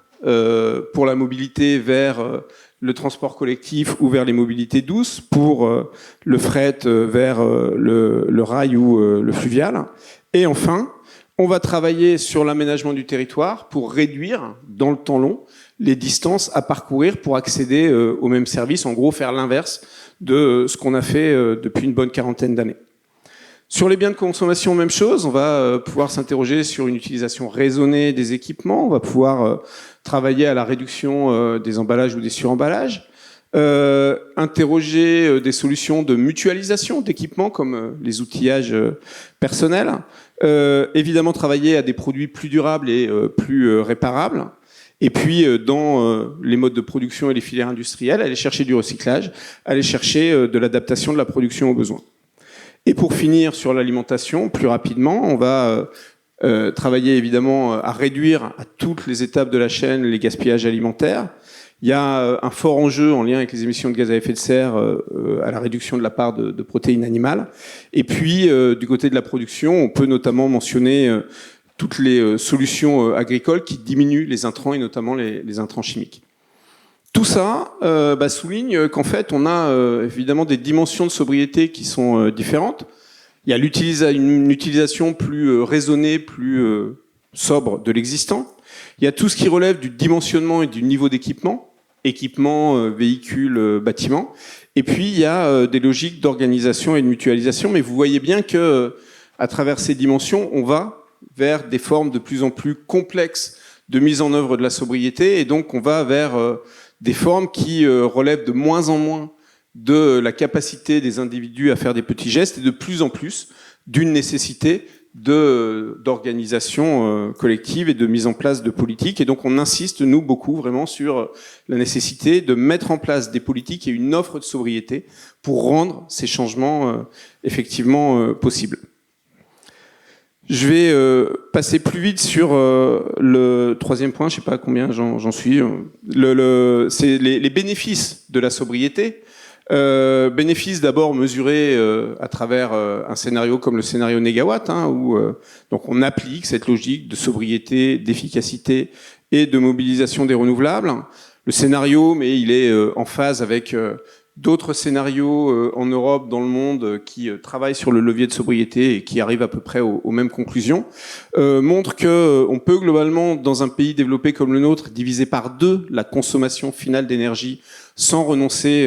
pour la mobilité vers le transport collectif ou vers les mobilités douces, pour le fret vers le rail ou le fluvial. Et enfin, on va travailler sur l'aménagement du territoire pour réduire, dans le temps long, les distances à parcourir pour accéder aux mêmes services, en gros faire l'inverse de ce qu'on a fait depuis une bonne quarantaine d'années. Sur les biens de consommation, même chose, on va pouvoir s'interroger sur une utilisation raisonnée des équipements, on va pouvoir travailler à la réduction des emballages ou des suremballages, interroger des solutions de mutualisation d'équipements comme les outillages personnels, évidemment travailler à des produits plus durables et plus réparables, et puis dans les modes de production et les filières industrielles, aller chercher du recyclage, aller chercher de l'adaptation de la production aux besoins. Et pour finir sur l'alimentation, plus rapidement, on va travailler évidemment à réduire à toutes les étapes de la chaîne les gaspillages alimentaires. Il y a un fort enjeu en lien avec les émissions de gaz à effet de serre à la réduction de la part de protéines animales. Et puis, du côté de la production, on peut notamment mentionner toutes les solutions agricoles qui diminuent les intrants et notamment les intrants chimiques. Tout ça souligne qu'en fait, on a évidemment des dimensions de sobriété qui sont différentes. Il y a une utilisation plus raisonnée, plus sobre de l'existant. Il y a tout ce qui relève du dimensionnement et du niveau d'équipement, véhicules, bâtiments. Et puis, il y a des logiques d'organisation et de mutualisation. Mais vous voyez bien que, à travers ces dimensions, on va vers des formes de plus en plus complexes de mise en œuvre de la sobriété. Et donc, on va vers des formes qui relèvent de moins en moins de la capacité des individus à faire des petits gestes et de plus en plus d'une nécessité d'organisation collective et de mise en place de politiques. Et donc on insiste, nous, beaucoup vraiment sur la nécessité de mettre en place des politiques et une offre de sobriété pour rendre ces changements effectivement possibles. Je vais passer plus vite sur le troisième point, je ne sais pas combien j'en suis. C'est les bénéfices de la sobriété. Bénéfices d'abord mesurés à travers un scénario comme le scénario Négawatt, où donc on applique cette logique de sobriété, d'efficacité et de mobilisation des renouvelables. Le scénario, mais il est en phase avec d'autres scénarios en Europe, dans le monde, qui travaillent sur le levier de sobriété et qui arrivent à peu près aux mêmes conclusions, montrent qu'on peut globalement, dans un pays développé comme le nôtre, diviser par 2 la consommation finale d'énergie sans renoncer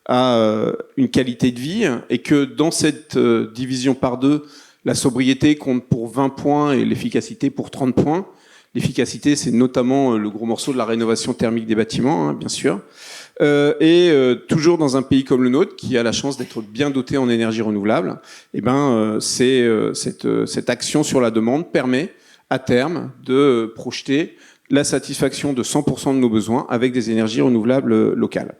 à une qualité de vie, et que dans cette division par 2, la sobriété compte pour 20 points et l'efficacité pour 30 points. L'efficacité, c'est notamment le gros morceau de la rénovation thermique des bâtiments, hein, bien sûr. Toujours dans un pays comme le nôtre, qui a la chance d'être bien doté en énergie renouvelable, cette action sur la demande permet à terme de projeter la satisfaction de 100% de nos besoins avec des énergies renouvelables locales.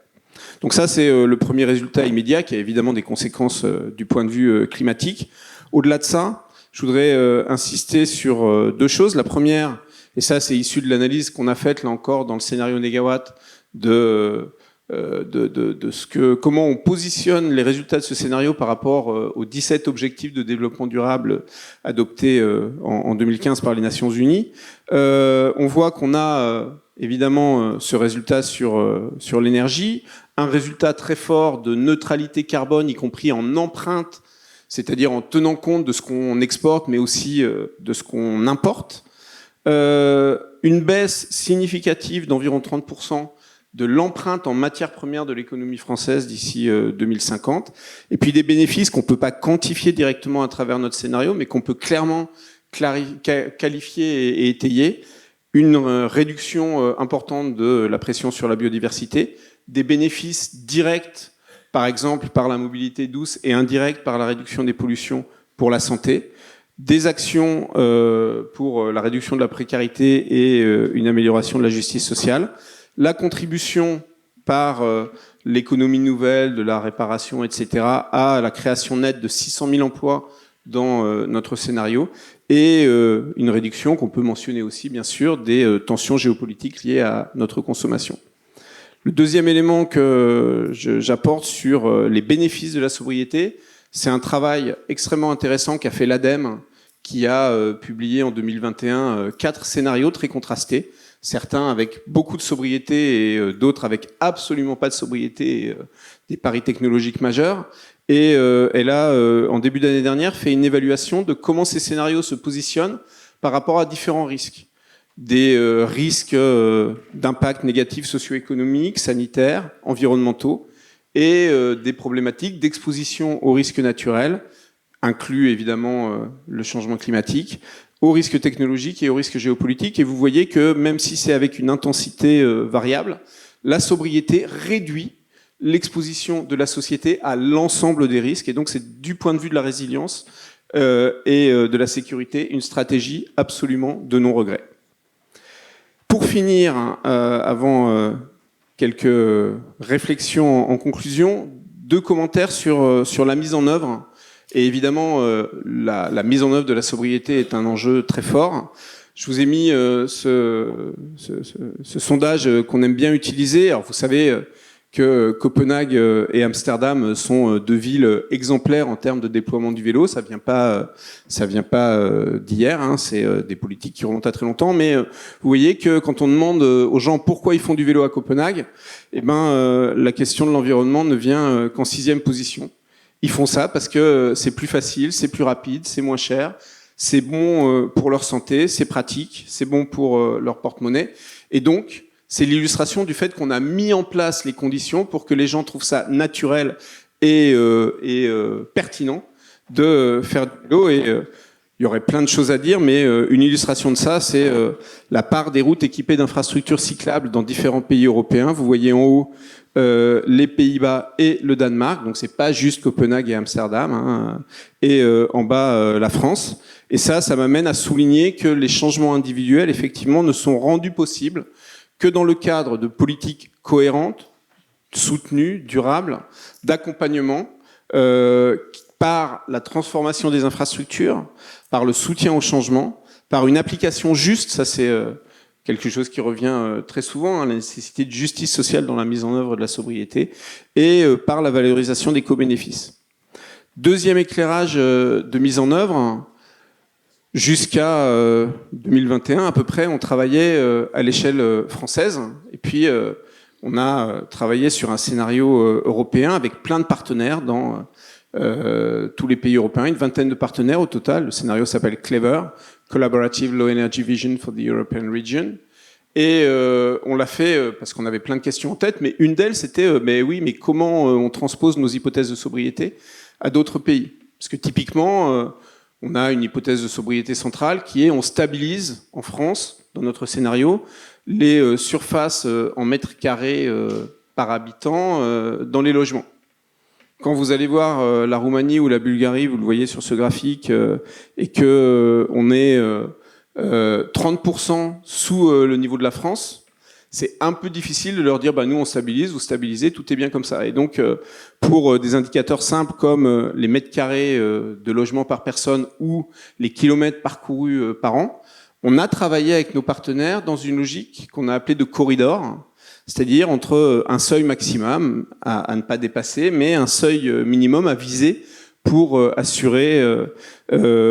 Donc ça, c'est le premier résultat immédiat qui a évidemment des conséquences du point de vue climatique. Au-delà de ça, je voudrais insister sur 2 choses. La première, et ça c'est issu de l'analyse qu'on a faite là encore dans le scénario Négawatt, comment on positionne les résultats de ce scénario par rapport aux 17 objectifs de développement durable adoptés en 2015 par les Nations Unies. On voit qu'on a évidemment ce résultat sur l'énergie, un résultat très fort de neutralité carbone, y compris en empreinte, c'est-à-dire en tenant compte de ce qu'on exporte, mais aussi de ce qu'on importe. Une baisse significative d'environ 30% de l'empreinte en matières premières de l'économie française d'ici 2050, et puis des bénéfices qu'on ne peut pas quantifier directement à travers notre scénario, mais qu'on peut clairement qualifier et étayer. Une réduction importante de la pression sur la biodiversité, des bénéfices directs, par exemple par la mobilité douce, et indirects par la réduction des pollutions pour la santé, des actions pour la réduction de la précarité et une amélioration de la justice sociale, la contribution par l'économie nouvelle, de la réparation, etc., à la création nette de 600 000 emplois dans notre scénario, et une réduction qu'on peut mentionner aussi, bien sûr, des tensions géopolitiques liées à notre consommation. Le deuxième élément que j'apporte sur les bénéfices de la sobriété, c'est un travail extrêmement intéressant qu'a fait l'ADEME, qui a publié en 2021 4 scénarios très contrastés, certains avec beaucoup de sobriété et d'autres avec absolument pas de sobriété, et des paris technologiques majeurs. Et elle a, en début d'année dernière, fait une évaluation de comment ces scénarios se positionnent par rapport à différents risques. Des risques d'impact négatif socio-économique, sanitaire, environnementaux, et des problématiques d'exposition aux risques naturels, inclus évidemment le changement climatique, aux risques technologiques et aux risques géopolitiques. Et vous voyez que même si c'est avec une intensité variable, la sobriété réduit l'exposition de la société à l'ensemble des risques. Et donc c'est du point de vue de la résilience et de la sécurité une stratégie absolument de non-regret. Pour finir, avant quelques réflexions en conclusion, 2 commentaires sur la mise en œuvre. Et évidemment, la mise en œuvre de la sobriété est un enjeu très fort. Je vous ai mis ce sondage qu'on aime bien utiliser. Alors vous savez que Copenhague et Amsterdam sont 2 villes exemplaires en termes de déploiement du vélo. Ça vient pas d'hier, hein, c'est des politiques qui remontent à très longtemps. Mais vous voyez que quand on demande aux gens pourquoi ils font du vélo à Copenhague, la question de l'environnement ne vient qu'en 6e position. Ils font ça parce que c'est plus facile, c'est plus rapide, c'est moins cher, c'est bon pour leur santé, c'est pratique, c'est bon pour leur porte-monnaie. Et donc, c'est l'illustration du fait qu'on a mis en place les conditions pour que les gens trouvent ça naturel et pertinent de faire du vélo. Et il y aurait plein de choses à dire, mais une illustration de ça, c'est la part des routes équipées d'infrastructures cyclables dans différents pays européens. Vous voyez en haut les Pays-Bas et le Danemark, donc c'est pas juste Copenhague et Amsterdam, hein, et en bas la France. Et ça m'amène à souligner que les changements individuels, effectivement, ne sont rendus possibles que dans le cadre de politiques cohérentes, soutenues, durables, d'accompagnement, par la transformation des infrastructures, par le soutien au changement, par une application juste, ça c'est quelque chose qui revient très souvent, hein, la nécessité de justice sociale dans la mise en œuvre de la sobriété, et par la valorisation des co-bénéfices. Deuxième éclairage de mise en œuvre, jusqu'à 2021 à peu près, on travaillait à l'échelle française, et puis On a travaillé sur un scénario européen avec plein de partenaires dans tous les pays européens, une vingtaine de partenaires au total. Le scénario s'appelle CLEVER, Collaborative Low Energy Vision for the European Region. Et on l'a fait parce qu'on avait plein de questions en tête, mais une d'elles c'était mais comment on transpose nos hypothèses de sobriété à d'autres pays? Parce que typiquement, on a une hypothèse de sobriété centrale qui est on stabilise en France, dans notre scénario, les surfaces en mètres carrés par habitant dans les logements. Quand vous allez voir la Roumanie ou la Bulgarie, vous le voyez sur ce graphique, et que on est 30% sous le niveau de la France, c'est un peu difficile de leur dire nous on stabilise, vous stabilisez, tout est bien comme ça. Et donc pour des indicateurs simples comme les mètres carrés de logement par personne ou les kilomètres parcourus par an, on a travaillé avec nos partenaires dans une logique qu'on a appelée de corridor, c'est-à-dire entre un seuil maximum à ne pas dépasser, mais un seuil minimum à viser pour assurer un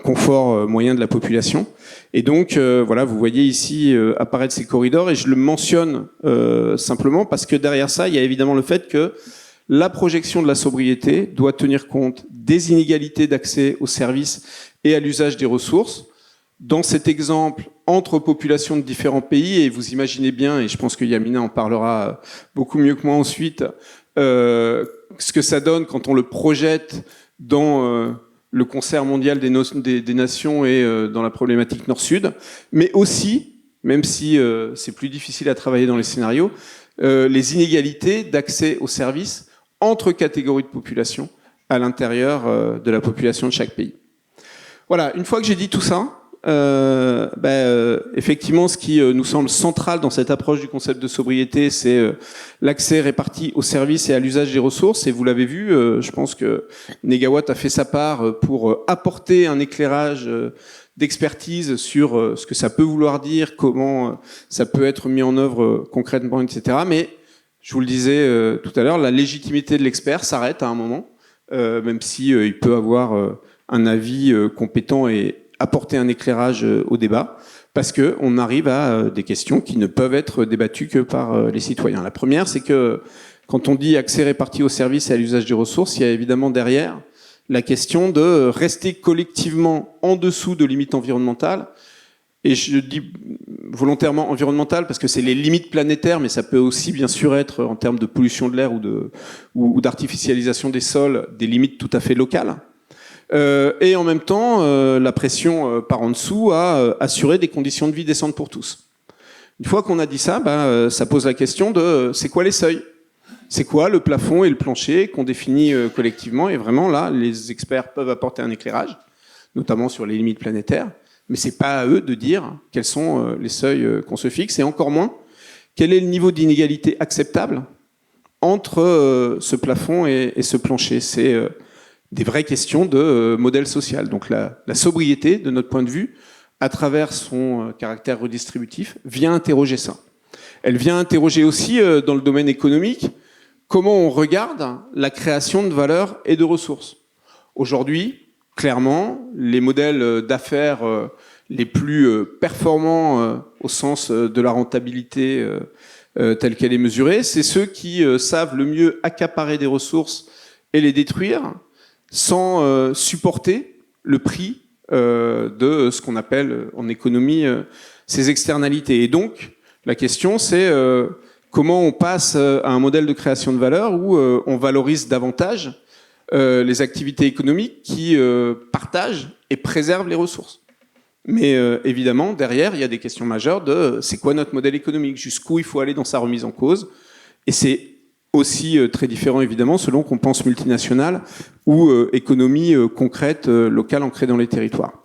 confort moyen de la population. Et donc, voilà, vous voyez ici apparaître ces corridors, et je le mentionne simplement parce que derrière ça, il y a évidemment le fait que la projection de la sobriété doit tenir compte des inégalités d'accès aux services et à l'usage des ressources. Dans cet exemple, entre populations de différents pays, et vous imaginez bien, et je pense que Yamina en parlera beaucoup mieux que moi ensuite, ce que ça donne quand on le projette dans le concert mondial des nations et dans la problématique nord-sud, mais aussi, même si c'est plus difficile à travailler dans les scénarios, les inégalités d'accès aux services entre catégories de population à l'intérieur de la population de chaque pays. Voilà, une fois que j'ai dit tout ça, effectivement, ce qui nous semble central dans cette approche du concept de sobriété, c'est l'accès réparti aux services et à l'usage des ressources. Et vous l'avez vu, je pense que Negawatt a fait sa part pour apporter un éclairage d'expertise sur ce que ça peut vouloir dire, comment ça peut être mis en œuvre concrètement, etc. Mais je vous le disais tout à l'heure, la légitimité de l'expert s'arrête à un moment, même si il peut avoir un avis compétent et apporter un éclairage au débat, parce qu'on arrive à des questions qui ne peuvent être débattues que par les citoyens. La première, c'est que quand on dit accès réparti aux services et à l'usage des ressources, il y a évidemment derrière la question de rester collectivement en dessous de limites environnementales. Et je dis volontairement environnementales parce que c'est les limites planétaires, mais ça peut aussi bien sûr être en termes de pollution de l'air ou d'artificialisation des sols, des limites tout à fait locales. Et en même temps, la pression par en dessous à assurer des conditions de vie décentes pour tous. Une fois qu'on a dit ça, ça pose la question de c'est quoi les seuils? C'est quoi le plafond et le plancher qu'on définit collectivement? Et vraiment là, les experts peuvent apporter un éclairage, notamment sur les limites planétaires, mais c'est pas à eux de dire quels sont les seuils qu'on se fixe, et encore moins quel est le niveau d'inégalité acceptable entre ce plafond et ce plancher. C'est des vraies questions de modèle social. Donc la sobriété, de notre point de vue, à travers son caractère redistributif, vient interroger ça. Elle vient interroger aussi, dans le domaine économique, comment on regarde la création de valeur et de ressources. Aujourd'hui, clairement, les modèles d'affaires les plus performants au sens de la rentabilité telle qu'elle est mesurée, c'est ceux qui savent le mieux accaparer des ressources et les détruire, sans supporter le prix de ce qu'on appelle en économie ces externalités. Et donc, la question, c'est comment on passe à un modèle de création de valeur où on valorise davantage les activités économiques qui partagent et préservent les ressources. Mais évidemment, derrière, il y a des questions majeures de c'est quoi notre modèle économique, jusqu'où il faut aller dans sa remise en cause. Et c'est aussi très différent, évidemment, selon qu'on pense multinationale ou économie concrète, locale, ancrée dans les territoires.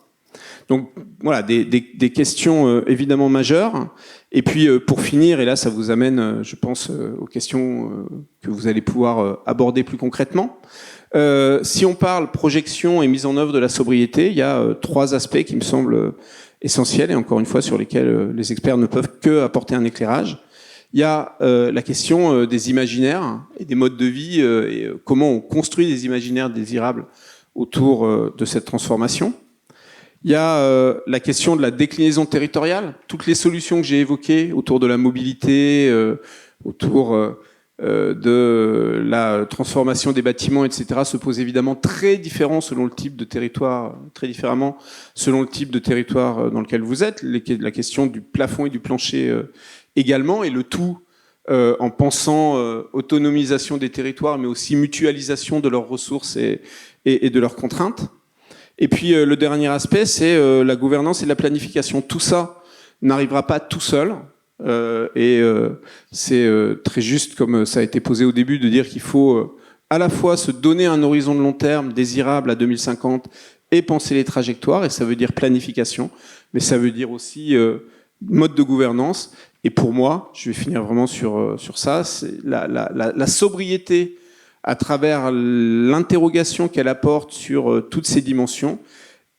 Donc voilà, des questions évidemment majeures. Et puis pour finir, et là ça vous amène, je pense, aux questions que vous allez pouvoir aborder plus concrètement. Si on parle projection et mise en œuvre de la sobriété, il y a 3 aspects qui me semblent essentiels, et encore une fois sur lesquels les experts ne peuvent que apporter un éclairage. Il y a la question des imaginaires et des modes de vie et comment on construit des imaginaires désirables autour de cette transformation. Il y a la question de la déclinaison territoriale. Toutes les solutions que j'ai évoquées autour de la mobilité, autour de la transformation des bâtiments, etc., se posent évidemment très différemment selon le type de territoire, dans lequel vous êtes. La question du plafond et du plancher également, et le tout en pensant autonomisation des territoires, mais aussi mutualisation de leurs ressources et de leurs contraintes. Et puis le dernier aspect, c'est la gouvernance et la planification. Tout ça n'arrivera pas tout seul. C'est très juste, comme ça a été posé au début, de dire qu'il faut à la fois se donner un horizon de long terme désirable à 2050 et penser les trajectoires, et ça veut dire planification, mais ça veut dire aussi mode de gouvernance. Et pour moi, je vais finir vraiment sur ça, c'est la sobriété à travers l'interrogation qu'elle apporte sur toutes ces dimensions,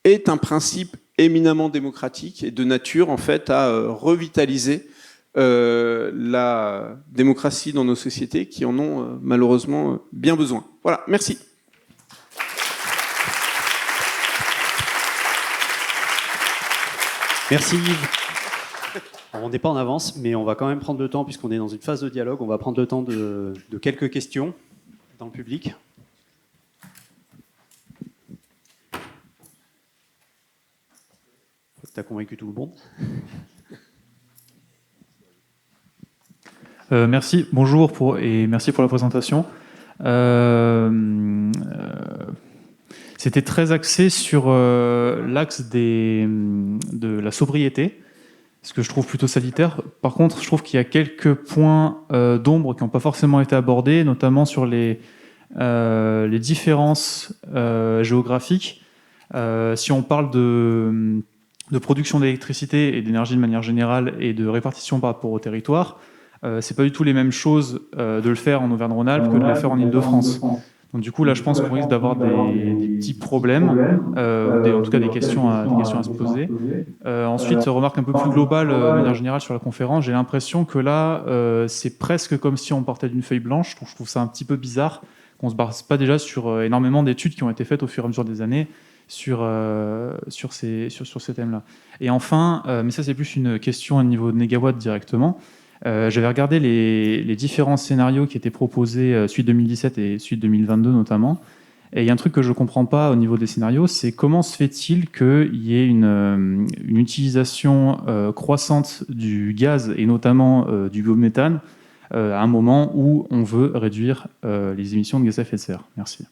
est un principe éminemment démocratique et de nature, en fait, à revitaliser la démocratie dans nos sociétés qui en ont malheureusement bien besoin. Voilà, merci. Merci Yves. On n'est pas en avance, mais on va quand même prendre le temps, puisqu'on est dans une phase de dialogue, on va prendre le temps de quelques questions dans le public. Tu as convaincu tout le monde. Merci, bonjour et merci pour la présentation. C'était très axé sur l'axe de la sobriété, ce que je trouve plutôt salutaire. Par contre, je trouve qu'il y a quelques points d'ombre qui n'ont pas forcément été abordés, notamment sur les différences géographiques. Si on parle de production d'électricité et d'énergie de manière générale et de répartition par rapport au territoire, c'est pas du tout les mêmes choses de le faire en Auvergne-Rhône-Alpes que de le faire en Île-de-France. Donc du coup, là, je pense qu'on risque d'avoir des petits problèmes, en tout cas des questions à se poser. Ensuite, remarque un peu plus globale, de manière générale, sur la conférence, j'ai l'impression que là, c'est presque comme si on partait d'une feuille blanche. Je trouve ça un petit peu bizarre qu'on se base pas déjà sur énormément d'études qui ont été faites au fur et à mesure des années sur ces thèmes-là. Et enfin, mais ça c'est plus une question à niveau de négawatts directement, j'avais regardé les différents scénarios qui étaient proposés suite 2017 et suite 2022 notamment, et il y a un truc que je ne comprends pas au niveau des scénarios, c'est comment se fait-il qu'il y ait une utilisation croissante du gaz et notamment du biométhane à un moment où on veut réduire les émissions de gaz à effet de serre. Merci.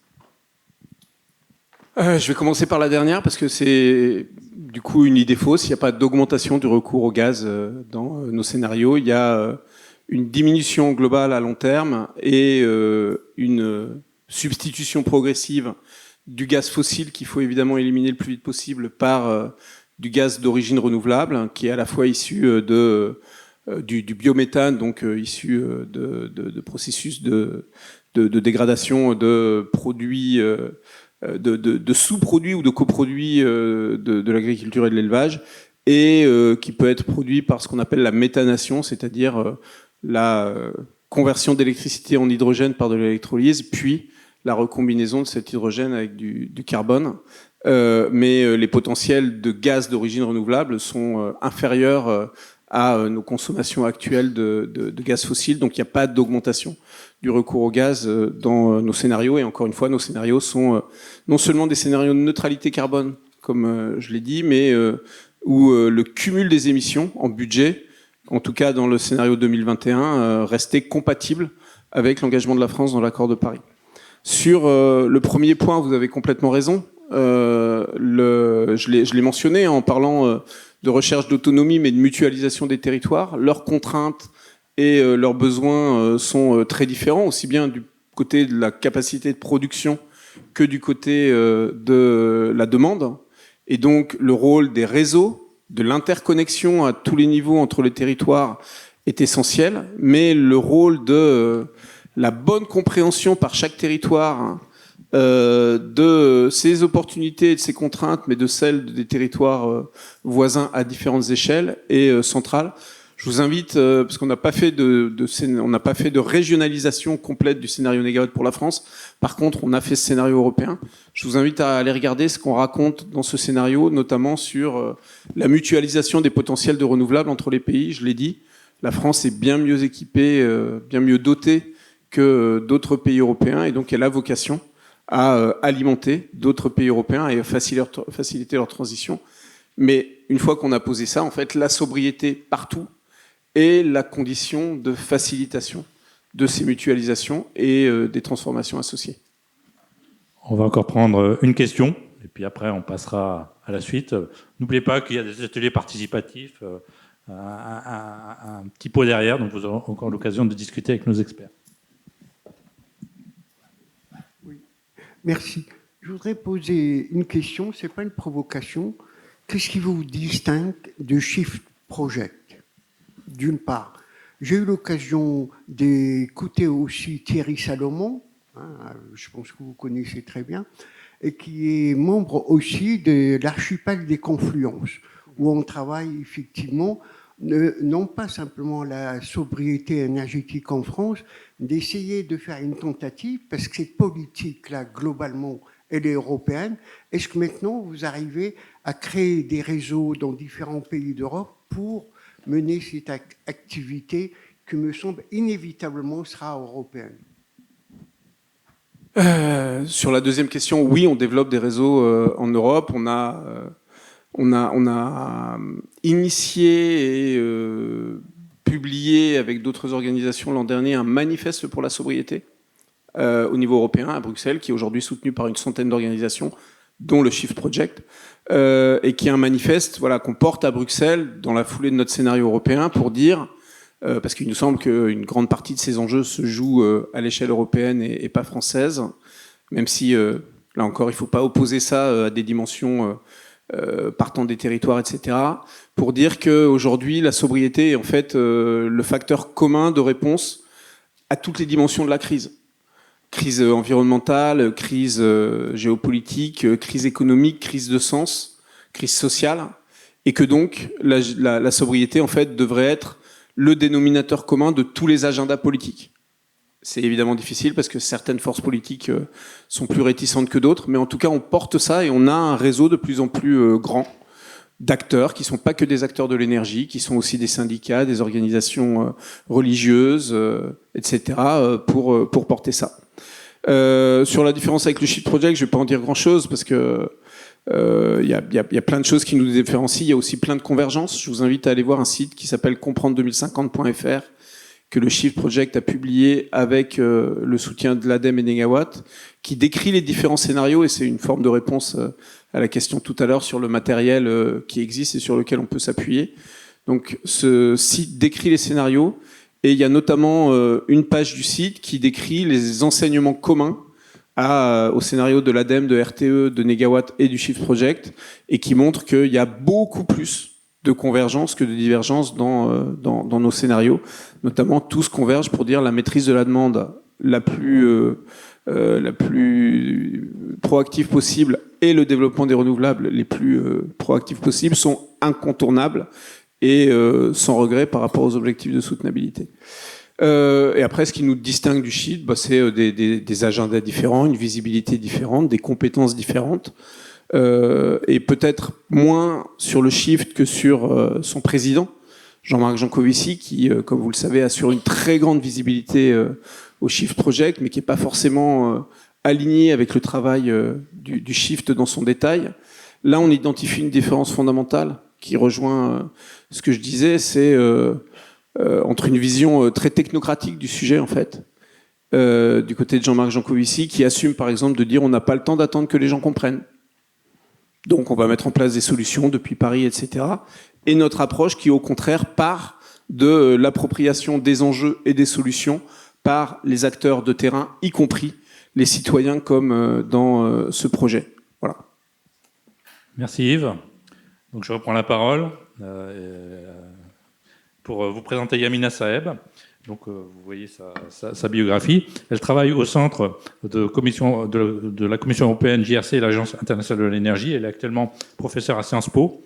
Je vais commencer par la dernière parce que c'est du coup une idée fausse. Il n'y a pas d'augmentation du recours au gaz dans nos scénarios. Il y a une diminution globale à long terme et une substitution progressive du gaz fossile qu'il faut évidemment éliminer le plus vite possible par du gaz d'origine renouvelable qui est à la fois issu du biométhane, donc issu de processus de dégradation de produits de sous-produits ou de coproduits de l'agriculture et de l'élevage, et qui peut être produit par ce qu'on appelle la méthanation, c'est-à-dire la conversion d'électricité en hydrogène par de l'électrolyse, puis la recombinaison de cet hydrogène avec du carbone. Mais les potentiels de gaz d'origine renouvelable sont inférieurs à nos consommations actuelles de gaz fossile, donc il n'y a pas d'augmentation du recours au gaz dans nos scénarios. Et encore une fois, nos scénarios sont non seulement des scénarios de neutralité carbone, comme je l'ai dit, mais où le cumul des émissions en budget, en tout cas dans le scénario 2021, restait compatible avec l'engagement de la France dans l'accord de Paris. Sur le premier point, vous avez complètement raison. Je l'ai mentionné en parlant de recherche d'autonomie, mais de mutualisation des territoires. Leurs contraintes et leurs besoins sont très différents, aussi bien du côté de la capacité de production que du côté de la demande. Et donc le rôle des réseaux, de l'interconnexion à tous les niveaux entre les territoires est essentiel, mais le rôle de la bonne compréhension par chaque territoire de ses opportunités et de ses contraintes, mais de celles des territoires voisins à différentes échelles est centrale. Je vous invite, parce qu'on n'a pas fait on n'a pas fait de régionalisation complète du scénario négawatt pour la France. Par contre, on a fait ce scénario européen. Je vous invite à aller regarder ce qu'on raconte dans ce scénario, notamment sur la mutualisation des potentiels de renouvelables entre les pays. Je l'ai dit, la France est bien mieux équipée, bien mieux dotée que d'autres pays européens, et donc elle a vocation à alimenter d'autres pays européens et à faciliter leur transition. Mais une fois qu'on a posé ça, en fait, la sobriété partout est la condition de facilitation de ces mutualisations et des transformations associées. On va encore prendre une question, et puis après on passera à la suite. N'oubliez pas qu'il y a des ateliers participatifs, un petit pot derrière, donc vous aurez encore l'occasion de discuter avec nos experts. Oui, merci. Je voudrais poser une question, ce n'est pas une provocation. Qu'est-ce qui vous distingue de Shift Project? D'une part, j'ai eu l'occasion d'écouter aussi Thierry Salomon, je pense que vous connaissez très bien, et qui est membre aussi de l'archipel des confluences, où on travaille effectivement, non pas simplement la sobriété énergétique en France, d'essayer de faire une tentative, parce que cette politique-là, globalement, elle est européenne. Est-ce que maintenant, vous arrivez à créer des réseaux dans différents pays d'Europe pour mener cette activité qui me semble inévitablement sera européenne? Sur la deuxième question, oui, on développe des réseaux en Europe. On a initié et publié avec d'autres organisations l'an dernier un manifeste pour la sobriété au niveau européen à Bruxelles, qui est aujourd'hui soutenu par une centaine d'organisations, dont le Shift Project, et qui est un manifeste qu'on porte à Bruxelles dans la foulée de notre scénario européen pour dire, parce qu'il nous semble qu'une grande partie de ces enjeux se joue à l'échelle européenne et pas française, même si, là encore, il ne faut pas opposer ça à des dimensions partant des territoires, etc., pour dire qu'aujourd'hui, la sobriété est en fait le facteur commun de réponse à toutes les dimensions de la crise. Crise environnementale, crise géopolitique, crise économique, crise de sens, crise sociale, et que donc la sobriété en fait devrait être le dénominateur commun de tous les agendas politiques. C'est évidemment difficile parce que certaines forces politiques sont plus réticentes que d'autres, mais en tout cas on porte ça et on a un réseau de plus en plus grand d'acteurs qui ne sont pas que des acteurs de l'énergie, qui sont aussi des syndicats, des organisations religieuses, etc., pour porter ça. Sur la différence avec le Shift Project, je ne vais pas en dire grand-chose parce que y a plein de choses qui nous différencient. Il y a aussi plein de convergences. Je vous invite à aller voir un site qui s'appelle comprendre2050.fr que le Shift Project a publié avec le soutien de l'ADEME et Negawatt, qui décrit les différents scénarios, et c'est une forme de réponse à la question tout à l'heure sur le matériel qui existe et sur lequel on peut s'appuyer. Donc ce site décrit les scénarios, et il y a notamment une page du site qui décrit les enseignements communs au scénario de l'ADEME, de RTE, de Negawatt et du Shift Project, et qui montre qu'il y a beaucoup plus de convergence que de divergence dans nos scénarios. Notamment, tous convergent pour dire la maîtrise de la demande la plus proactive possible et le développement des renouvelables les plus proactifs possibles sont incontournables et sans regret par rapport aux objectifs de soutenabilité. Et après, ce qui nous distingue du Shift, c'est des agendas différents, une visibilité différente, des compétences différentes, et peut-être moins sur le Shift que sur son président, Jean-Marc Jancovici, qui, comme vous le savez, assure une très grande visibilité au Shift Project, mais qui n'est pas forcément aligné avec le travail du Shift dans son détail. Là, on identifie une différence fondamentale qui rejoint ce que je disais, c'est entre une vision très technocratique du sujet, en fait, du côté de Jean-Marc Jancovici, qui assume, par exemple, de dire on n'a pas le temps d'attendre que les gens comprennent. Donc on va mettre en place des solutions depuis Paris, etc. Et notre approche qui, au contraire, part de l'appropriation des enjeux et des solutions par les acteurs de terrain, y compris les citoyens comme dans ce projet. Voilà. Merci Yves. Donc je reprends la parole pour vous présenter Yamina Saeb. Donc vous voyez sa biographie. Elle travaille au centre de la Commission européenne JRC et l'Agence internationale de l'énergie. Elle est actuellement professeure à Sciences Po.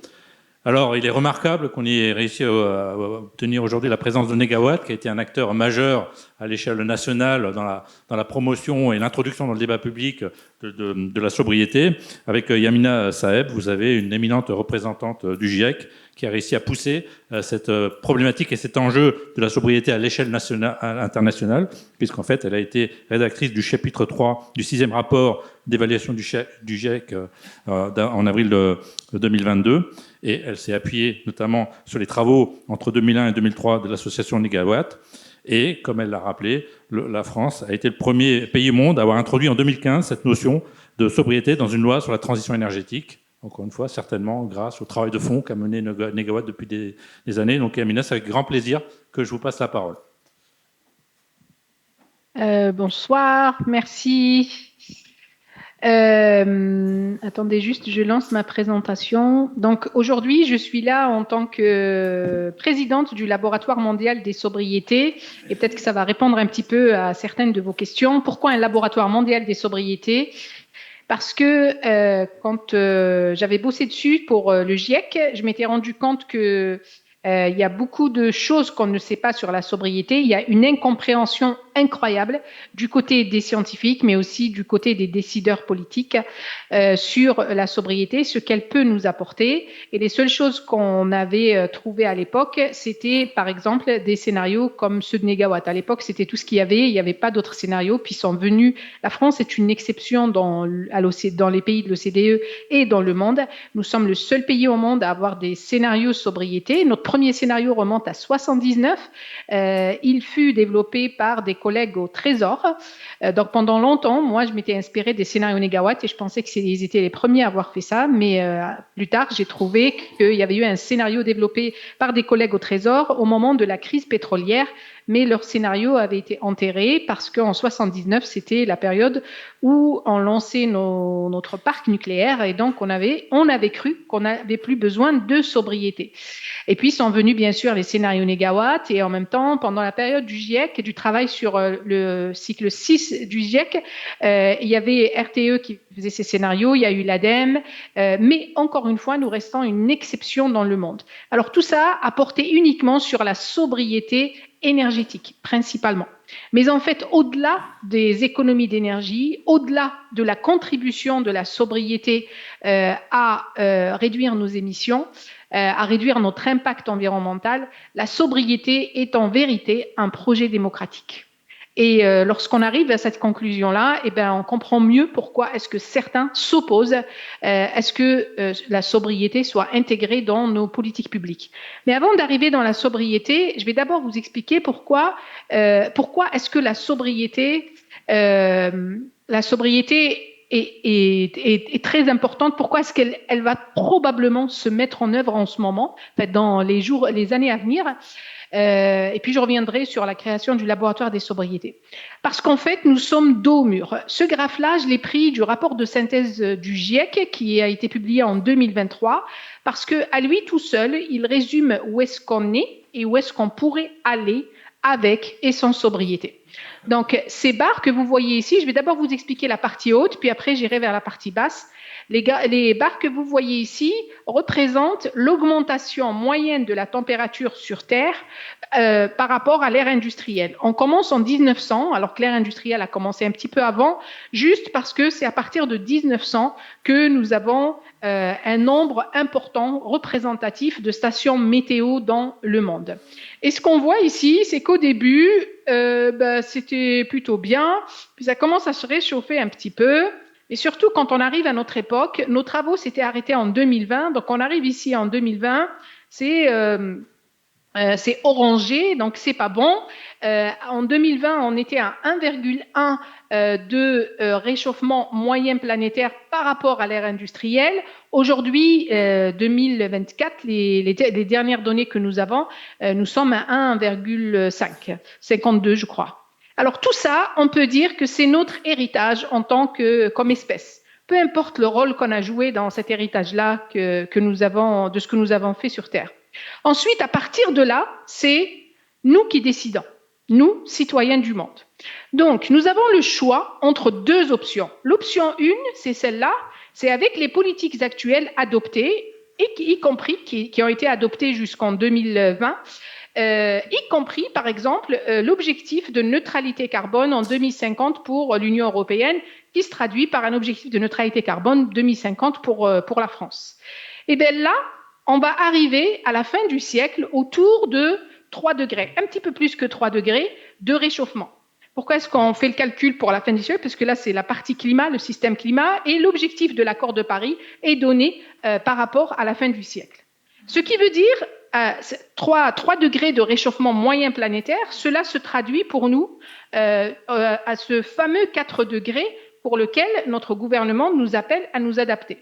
Alors, il est remarquable qu'on ait réussi à obtenir aujourd'hui la présence de Negawatt, qui a été un acteur majeur à l'échelle nationale dans la promotion et l'introduction dans le débat public de la sobriété. Avec Yamina Saeb, vous avez une éminente représentante du GIEC qui a réussi à pousser cette problématique et cet enjeu de la sobriété à l'échelle internationale, puisqu'en fait, elle a été rédactrice du chapitre 3 du 6e rapport d'évaluation du GIEC en avril 2022. Et elle s'est appuyée notamment sur les travaux entre 2001 et 2003 de l'association Negawatt. Et, comme elle l'a rappelé, la France a été le premier pays au monde à avoir introduit en 2015 cette notion de sobriété dans une loi sur la transition énergétique. Encore une fois, certainement grâce au travail de fond qu'a mené Negawatt depuis des années. Donc, Yamina, c'est avec grand plaisir que je vous passe la parole. Bonsoir, merci. Attendez juste, je lance ma présentation. Donc aujourd'hui, je suis là en tant que présidente du Laboratoire mondial des sobriétés et peut-être que ça va répondre un petit peu à certaines de vos questions. Pourquoi un Laboratoire mondial des sobriétés ? Parce que quand j'avais bossé dessus pour le GIEC, je m'étais rendu compte que il y a beaucoup de choses qu'on ne sait pas sur la sobriété. Il y a une incompréhension incroyable du côté des scientifiques, mais aussi du côté des décideurs politiques sur la sobriété, ce qu'elle peut nous apporter. Et les seules choses qu'on avait trouvées à l'époque, c'était par exemple des scénarios comme ceux de Negawatt. À l'époque, c'était tout ce qu'il y avait. Il n'y avait pas d'autres scénarios. Puis sont venus. La France est une exception dans les pays de l'OCDE et dans le monde. Nous sommes le seul pays au monde à avoir des scénarios sobriété. Notre premier scénario remonte à 79. Il fut développé par des collègues au Trésor. Donc pendant longtemps, moi, je m'étais inspirée des scénarios Negawatt et je pensais qu'ils étaient les premiers à avoir fait ça. Mais plus tard, j'ai trouvé qu'il y avait eu un scénario développé par des collègues au Trésor au moment de la crise pétrolière. Mais leur scénario avait été enterré parce qu'en 79, c'était la période où on lançait notre parc nucléaire et donc on avait cru qu'on n'avait plus besoin de sobriété. Et puis sont venus bien sûr les scénarios Negawatt et en même temps, pendant la période du GIEC et du travail sur le cycle 6 du GIEC, il y avait RTE qui faisait ces scénarios, il y a eu l'ADEME, mais encore une fois, nous restons une exception dans le monde. Alors tout ça a porté uniquement sur la sobriété énergétique, principalement. Mais en fait, au-delà des économies d'énergie, au-delà de la contribution de la sobriété à réduire nos émissions, à réduire notre impact environnemental, la sobriété est en vérité un projet démocratique. Et lorsqu'on arrive à cette conclusion-là, eh ben, on comprend mieux pourquoi est-ce que certains s'opposent à ce que la sobriété soit intégrée dans nos politiques publiques. Mais avant d'arriver dans la sobriété, je vais d'abord vous expliquer pourquoi est-ce que la sobriété est très importante. Pourquoi est-ce qu'elle va probablement se mettre en œuvre en ce moment, en fait, dans les années à venir. Et puis je reviendrai sur la création du laboratoire des sobriétés. Parce qu'en fait, nous sommes dos au mur. Ce graphe-là, je l'ai pris du rapport de synthèse du GIEC qui a été publié en 2023, parce que à lui tout seul, il résume où est-ce qu'on est et où est-ce qu'on pourrait aller avec et sans sobriété. Donc ces barres que vous voyez ici, je vais d'abord vous expliquer la partie haute, puis après j'irai vers la partie basse. Les barres que vous voyez ici représentent l'augmentation moyenne de la température sur Terre par rapport à l'ère industrielle. On commence en 1900, alors que l'ère industrielle a commencé un petit peu avant, juste parce que c'est à partir de 1900 que nous avons un nombre important, représentatif de stations météo dans le monde. Et ce qu'on voit ici, c'est qu'au début, c'était plutôt bien, puis ça commence à se réchauffer un petit peu. Et surtout, quand on arrive à notre époque, nos travaux s'étaient arrêtés en 2020. Donc, on arrive ici en 2020, c'est orangé, donc c'est pas bon. En 2020, on était à 1,1 de réchauffement moyen planétaire par rapport à l'ère industrielle. Aujourd'hui, 2024, les dernières données que nous avons, nous sommes à 1,5, 52, je crois. Alors tout ça, on peut dire que c'est notre héritage comme espèce. Peu importe le rôle qu'on a joué dans cet héritage-là de ce que nous avons fait sur Terre. Ensuite, à partir de là, c'est nous qui décidons, nous, citoyens du monde. Donc, nous avons le choix entre deux options. L'option 1, c'est celle-là, c'est avec les politiques actuelles adoptées, y compris qui ont été adoptés jusqu'en 2020, y compris, par exemple, l'objectif de neutralité carbone en 2050 pour l'Union européenne, qui se traduit par un objectif de neutralité carbone 2050 pour la France. Et bien là, on va arriver à la fin du siècle autour de 3 degrés, un petit peu plus que 3 degrés de réchauffement. Pourquoi est-ce qu'on fait le calcul pour la fin du siècle? Parce que là, c'est la partie climat, le système climat, et l'objectif de l'accord de Paris est donné par rapport à la fin du siècle. Ce qui veut dire 3 degrés de réchauffement moyen planétaire, cela se traduit pour nous à ce fameux 4 degrés pour lequel notre gouvernement nous appelle à nous adapter.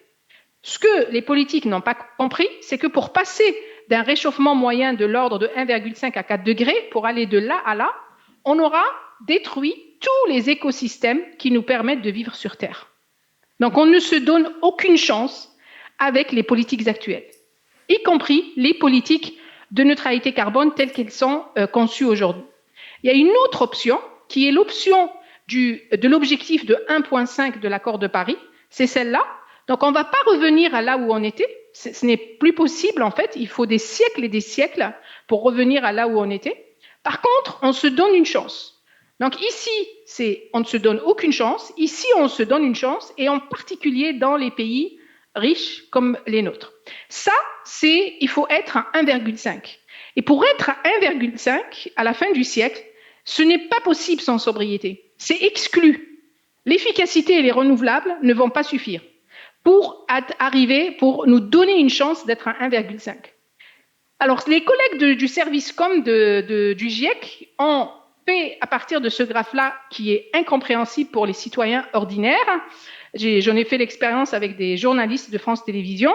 Ce que les politiques n'ont pas compris, c'est que pour passer d'un réchauffement moyen de l'ordre de 1,5 à 4 degrés, pour aller de là à là, on aura détruit tous les écosystèmes qui nous permettent de vivre sur Terre. Donc on ne se donne aucune chance avec les politiques actuelles, y compris les politiques de neutralité carbone telles qu'elles sont conçues aujourd'hui. Il y a une autre option, qui est l'option de l'objectif de 1,5 de l'accord de Paris, c'est celle-là. Donc on ne va pas revenir à là où on était, ce n'est plus possible en fait, il faut des siècles et des siècles pour revenir à là où on était. Par contre, on se donne une chance. Donc ici, on ne se donne aucune chance, ici on se donne une chance, et en particulier dans les pays riches comme les nôtres. Ça, il faut être à 1,5. Et pour être à 1,5 à la fin du siècle, ce n'est pas possible sans sobriété. C'est exclu. L'efficacité et les renouvelables ne vont pas suffire pour nous donner une chance d'être à 1,5. Alors, les collègues du service com du GIEC ont fait, à partir de ce graphe-là, qui est incompréhensible pour les citoyens ordinaires, j'en ai fait l'expérience avec des journalistes de France Télévisions,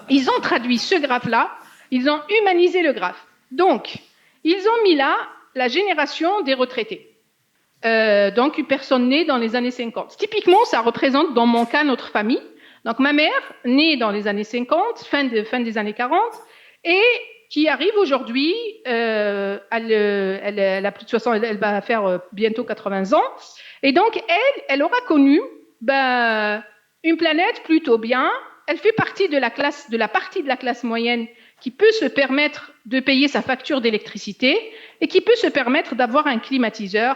ils ont traduit ce graphe-là, ils ont humanisé le graphe. Donc, ils ont mis là la génération des retraités. Donc, une personne née dans les années 50. Typiquement, ça représente, dans mon cas, notre famille. Donc, ma mère, née dans les années 50, fin des années 40, et qui arrive aujourd'hui, elle a plus de 60, elle va faire bientôt 80 ans, et donc, elle aura connu une planète plutôt bien. Elle fait partie de la partie de la classe moyenne qui peut se permettre de payer sa facture d'électricité et qui peut se permettre d'avoir un climatiseur.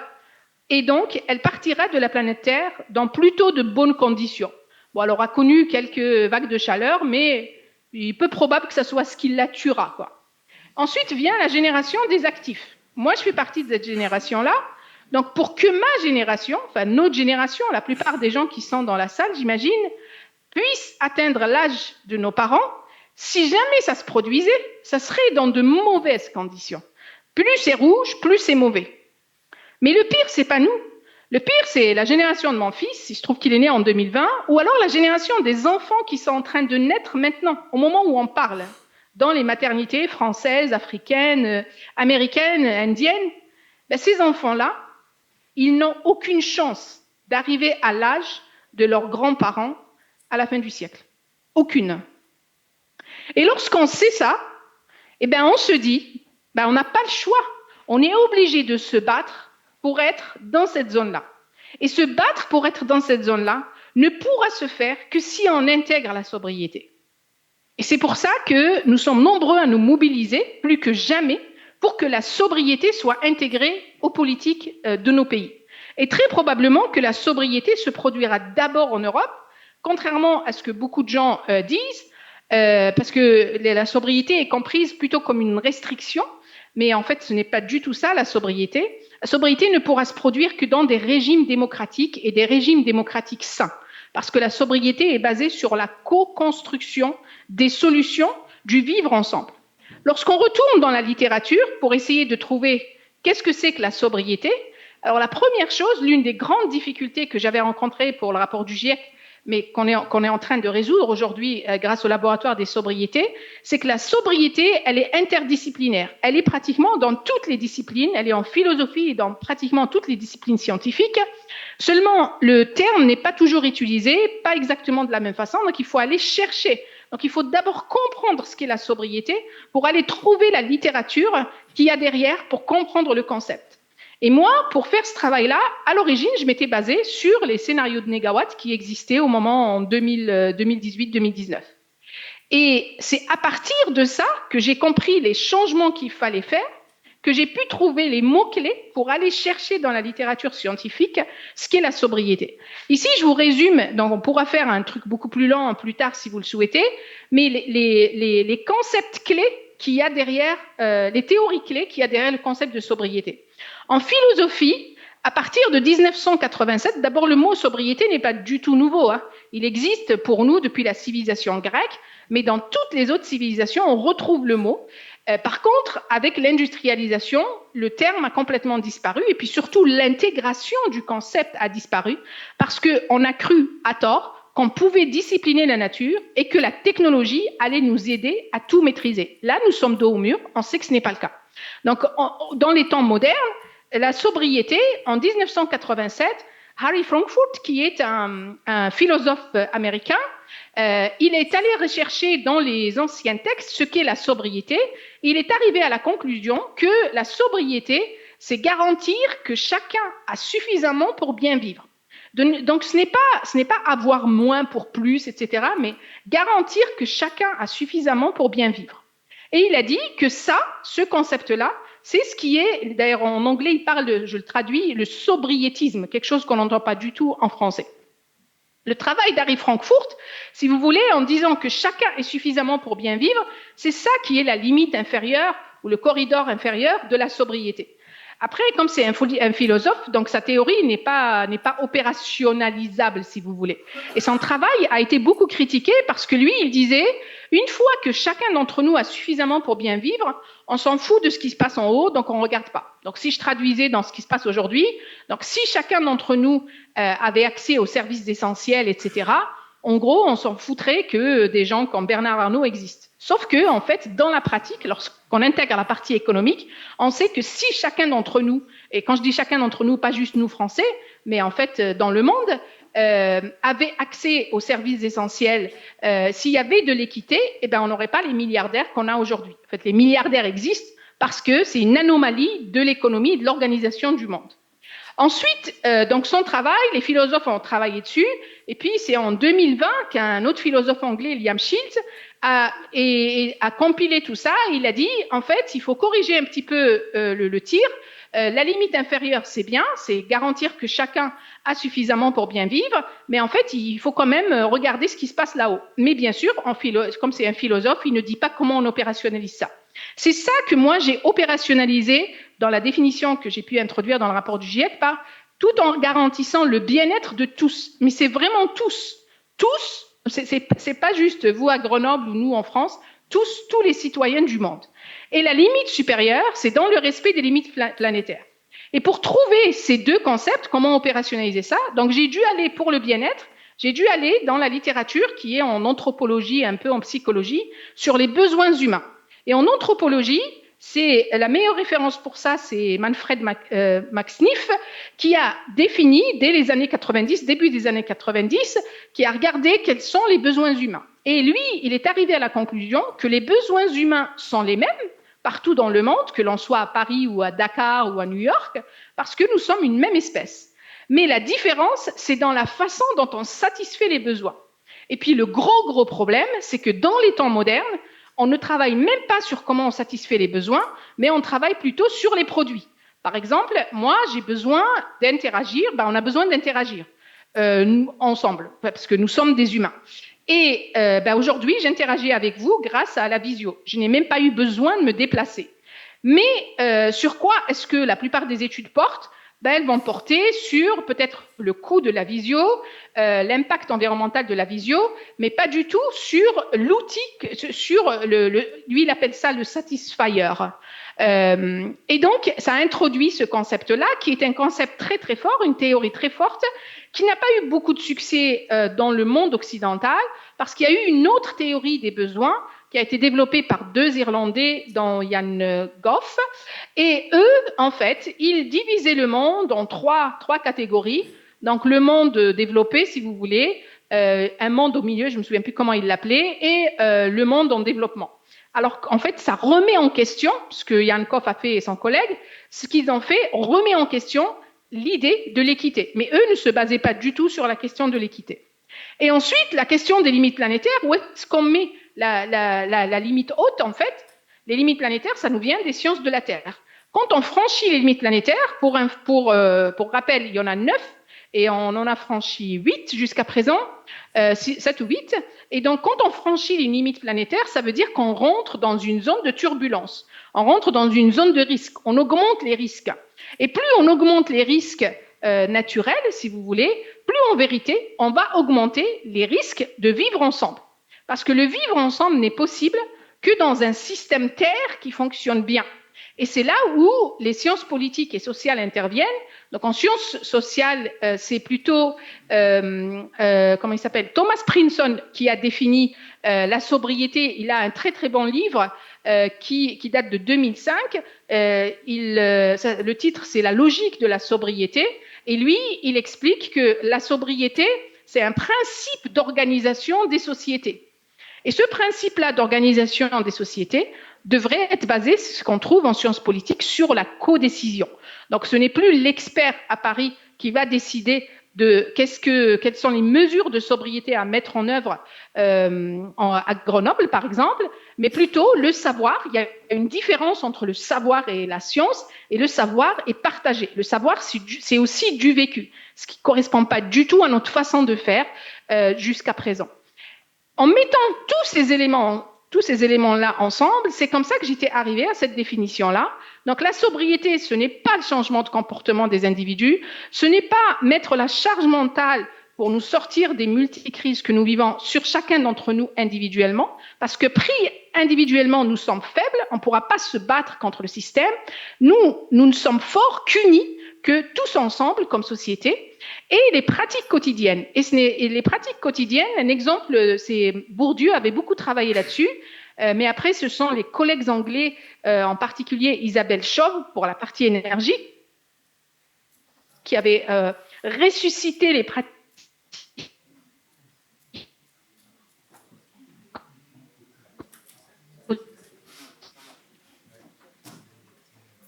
Et donc, elle partira de la planète Terre dans plutôt de bonnes conditions. Bon, elle aura connu quelques vagues de chaleur, mais il est peu probable que ce soit ce qui la tuera, quoi. Ensuite vient la génération des actifs. Moi, je fais partie de cette génération-là. Donc, pour que ma génération, enfin notre génération, la plupart des gens qui sont dans la salle, j'imagine, puissent atteindre l'âge de nos parents, si jamais ça se produisait, ça serait dans de mauvaises conditions. Plus c'est rouge, plus c'est mauvais. Mais le pire, c'est pas nous. Le pire, c'est la génération de mon fils, il se trouve qu'il est né en 2020, ou alors la génération des enfants qui sont en train de naître maintenant, au moment où on parle, dans les maternités françaises, africaines, américaines, indiennes. Ces enfants-là, ils n'ont aucune chance d'arriver à l'âge de leurs grands-parents à la fin du siècle. Aucune. Et lorsqu'on sait ça, on se dit, on n'a pas le choix. On est obligé de se battre pour être dans cette zone-là. Et se battre pour être dans cette zone-là ne pourra se faire que si on intègre la sobriété. Et c'est pour ça que nous sommes nombreux à nous mobiliser, plus que jamais, pour que la sobriété soit intégrée aux politiques de nos pays. Et très probablement que la sobriété se produira d'abord en Europe, contrairement à ce que beaucoup de gens disent, parce que la sobriété est comprise plutôt comme une restriction, mais en fait, ce n'est pas du tout ça, la sobriété. La sobriété ne pourra se produire que dans des régimes démocratiques et des régimes démocratiques sains, parce que la sobriété est basée sur la co-construction des solutions du vivre ensemble. Lorsqu'on retourne dans la littérature pour essayer de trouver qu'est-ce que c'est que la sobriété, alors la première chose, l'une des grandes difficultés que j'avais rencontrées pour le rapport du GIEC, mais qu'on est en train de résoudre aujourd'hui grâce au laboratoire des sobriétés, c'est que la sobriété, elle est interdisciplinaire. Elle est pratiquement dans toutes les disciplines, elle est en philosophie et dans pratiquement toutes les disciplines scientifiques. Seulement, le terme n'est pas toujours utilisé, pas exactement de la même façon, donc il faut aller chercher. Donc il faut d'abord comprendre ce qu'est la sobriété pour aller trouver la littérature qu'il y a derrière pour comprendre le concept. Et moi, pour faire ce travail-là, à l'origine, je m'étais basée sur les scénarios de Negawatt qui existaient au moment en 2018-2019. Et c'est à partir de ça que j'ai compris les changements qu'il fallait faire, que j'ai pu trouver les mots-clés pour aller chercher dans la littérature scientifique ce qu'est la sobriété. Ici, je vous résume, donc on pourra faire un truc beaucoup plus lent plus tard si vous le souhaitez, mais les concepts clés qu'il y a derrière, les théories clés qu'il y a derrière le concept de sobriété. En philosophie, à partir de 1987, d'abord le mot sobriété n'est pas du tout nouveau, hein. Il existe pour nous depuis la civilisation grecque, mais dans toutes les autres civilisations, on retrouve le mot. Par contre, avec l'industrialisation, le terme a complètement disparu et puis surtout l'intégration du concept a disparu parce qu'on a cru à tort qu'on pouvait discipliner la nature et que la technologie allait nous aider à tout maîtriser. Là, nous sommes dos au mur, on sait que ce n'est pas le cas. Donc, dans les temps modernes, la sobriété, en 1987, Harry Frankfurt, qui est un philosophe américain, il est allé rechercher dans les anciens textes ce qu'est la sobriété. Il est arrivé à la conclusion que la sobriété, c'est garantir que chacun a suffisamment pour bien vivre. Donc ce n'est pas avoir moins pour plus, etc., mais garantir que chacun a suffisamment pour bien vivre. Et il a dit que ça, ce concept-là, c'est ce qui est, d'ailleurs en anglais il parle, je le traduis, le sobriétisme, quelque chose qu'on n'entend pas du tout en français. Le travail d'Harry Frankfurt, si vous voulez, en disant que chacun est suffisamment pour bien vivre, c'est ça qui est la limite inférieure ou le corridor inférieur de la sobriété. Après, comme c'est un philosophe, donc sa théorie n'est pas opérationnalisable, si vous voulez. Et son travail a été beaucoup critiqué parce que lui, il disait, une fois que chacun d'entre nous a suffisamment pour bien vivre, on s'en fout de ce qui se passe en haut, donc on ne regarde pas. Donc si je traduisais dans ce qui se passe aujourd'hui, donc si chacun d'entre nous avait accès aux services essentiels, etc., en gros, on s'en foutrait que des gens comme Bernard Arnault existent. Sauf que, en fait, dans la pratique, lorsqu'on intègre la partie économique, on sait que si chacun d'entre nous, et quand je dis chacun d'entre nous, pas juste nous Français, mais en fait dans le monde, avait accès aux services essentiels, s'il y avait de l'équité, eh ben on n'aurait pas les milliardaires qu'on a aujourd'hui. En fait, les milliardaires existent parce que c'est une anomalie de l'économie et de l'organisation du monde. Ensuite, donc son travail, les philosophes ont travaillé dessus, et puis c'est en 2020 qu'un autre philosophe anglais, Liam Shields, a compilé tout ça. Il a dit, en fait, il faut corriger un petit peu le tir. La limite inférieure, c'est bien, c'est garantir que chacun a suffisamment pour bien vivre, mais en fait, il faut quand même regarder ce qui se passe là-haut. Mais bien sûr, comme c'est un philosophe, il ne dit pas comment on opérationnalise ça. C'est ça que moi, j'ai opérationnalisé dans la définition que j'ai pu introduire dans le rapport du GIEC, tout en garantissant le bien-être de tous. Mais c'est vraiment tous. Tous, c'est pas juste vous à Grenoble ou nous en France, tous les citoyens du monde. Et la limite supérieure, c'est dans le respect des limites planétaires. Et pour trouver ces deux concepts, comment opérationnaliser ça, donc j'ai dû aller pour le bien-être, j'ai dû aller dans la littérature qui est en anthropologie, un peu en psychologie, sur les besoins humains. Et en anthropologie, c'est la meilleure référence pour ça, c'est Manfred Max Neef, qui a défini dès les années 90, début des années 90, qui a regardé quels sont les besoins humains. Et lui, il est arrivé à la conclusion que les besoins humains sont les mêmes partout dans le monde, que l'on soit à Paris ou à Dakar ou à New York, parce que nous sommes une même espèce. Mais la différence, c'est dans la façon dont on satisfait les besoins. Et puis le gros problème, c'est que dans les temps modernes, on ne travaille même pas sur comment on satisfait les besoins, mais on travaille plutôt sur les produits. Par exemple, moi, j'ai besoin d'interagir, on a besoin d'interagir ensemble, parce que nous sommes des humains. Et aujourd'hui, j'interagis avec vous grâce à la visio. Je n'ai même pas eu besoin de me déplacer. Mais sur quoi est-ce que la plupart des études portent ? Elles vont porter sur peut-être le coût de la visio, l'impact environnemental de la visio, mais pas du tout sur l'outil, lui il appelle ça le satisfier. Et donc ça a introduit ce concept-là, qui est un concept très très fort, une théorie très forte, qui n'a pas eu beaucoup de succès dans le monde occidental, parce qu'il y a eu une autre théorie des besoins, qui a été développée par deux Irlandais, dont Jan Goff. Et eux, en fait, ils divisaient le monde en trois catégories. Donc, le monde développé, si vous voulez, un monde au milieu, je ne me souviens plus comment ils l'appelaient, et le monde en développement. Alors qu'en fait, ça remet en question, ce que Jan Goff a fait et son collègue, ce qu'ils ont fait remet en question l'idée de l'équité. Mais eux ne se basaient pas du tout sur la question de l'équité. Et ensuite, la question des limites planétaires, où est-ce qu'on met la limite haute, en fait, les limites planétaires, ça nous vient des sciences de la Terre. Quand on franchit les limites planétaires, pour rappel, il y en a 9, et on en a franchi 8 jusqu'à présent, 7 ou 8. Et donc, quand on franchit les limites planétaires, ça veut dire qu'on rentre dans une zone de turbulence. On rentre dans une zone de risque. On augmente les risques. Et plus on augmente les risques naturels, si vous voulez, plus en vérité, on va augmenter les risques de vivre ensemble. Parce que le vivre ensemble n'est possible que dans un système Terre qui fonctionne bien. Et c'est là où les sciences politiques et sociales interviennent. Donc en sciences sociales, c'est plutôt, comment il s'appelle, Thomas Princeton qui a défini la sobriété. Il a un très très bon livre qui date de 2005. Le titre, c'est La logique de la sobriété. Et lui, il explique que la sobriété, c'est un principe d'organisation des sociétés. Et ce principe-là d'organisation des sociétés devrait être basé, c'est ce qu'on trouve en sciences politiques, sur la codécision. Donc ce n'est plus l'expert à Paris qui va décider de quelles sont les mesures de sobriété à mettre en œuvre à Grenoble, par exemple, mais plutôt le savoir. Il y a une différence entre le savoir et la science, et le savoir est partagé. Le savoir, c'est aussi du vécu, ce qui ne correspond pas du tout à notre façon de faire jusqu'à présent. En mettant tous ces éléments-là ensemble, c'est comme ça que j'étais arrivée à cette définition-là. Donc la sobriété, ce n'est pas le changement de comportement des individus, ce n'est pas mettre la charge mentale pour nous sortir des multicrises que nous vivons sur chacun d'entre nous individuellement, parce que pris individuellement, nous sommes faibles, on ne pourra pas se battre contre le système. Nous ne sommes forts qu'unis, que tous ensemble comme société, et les pratiques quotidiennes. Et les pratiques quotidiennes, un exemple, c'est Bourdieu avait beaucoup travaillé là-dessus, mais après, ce sont les collègues anglais, en particulier Isabelle Chauve, pour la partie énergie, qui avaient ressuscité les pratiques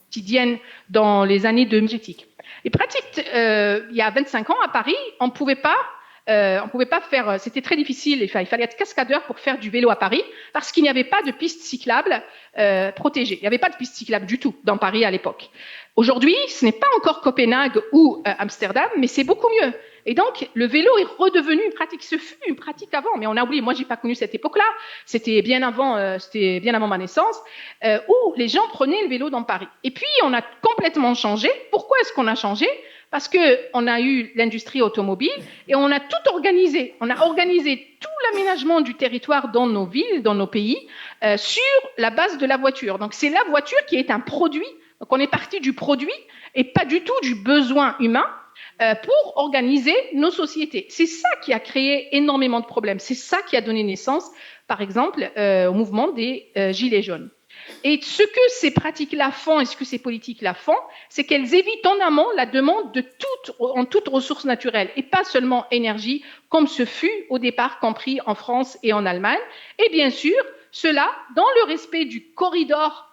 quotidiennes dans les années 2000. Les pratiques, il y a 25 ans à Paris, on ne pouvait pas faire, c'était très difficile, il fallait être cascadeur pour faire du vélo à Paris, parce qu'il n'y avait pas de piste cyclable protégée. Il n'y avait pas de piste cyclable du tout dans Paris à l'époque. Aujourd'hui, ce n'est pas encore Copenhague ou Amsterdam, mais c'est beaucoup mieux. Et donc, le vélo est redevenu une pratique. Ce fut une pratique avant, mais on a oublié. Moi, j'ai pas connu cette époque-là. C'était bien avant ma naissance, où les gens prenaient le vélo dans Paris. Et puis, on a complètement changé. Pourquoi est-ce qu'on a changé? Parce qu'on a eu l'industrie automobile et on a tout organisé. On a organisé tout l'aménagement du territoire dans nos villes, dans nos pays, sur la base de la voiture. Donc, c'est la voiture qui est un produit. Donc, on est parti du produit et pas du tout du besoin humain pour organiser nos sociétés. C'est ça qui a créé énormément de problèmes. C'est ça qui a donné naissance, par exemple, au mouvement des Gilets jaunes. Et ce que ces pratiques-là font et ce que ces politiques-là font, c'est qu'elles évitent en amont la demande en toute ressource naturelle et pas seulement énergie, comme ce fut au départ compris en France et en Allemagne. Et bien sûr, cela dans le respect du corridor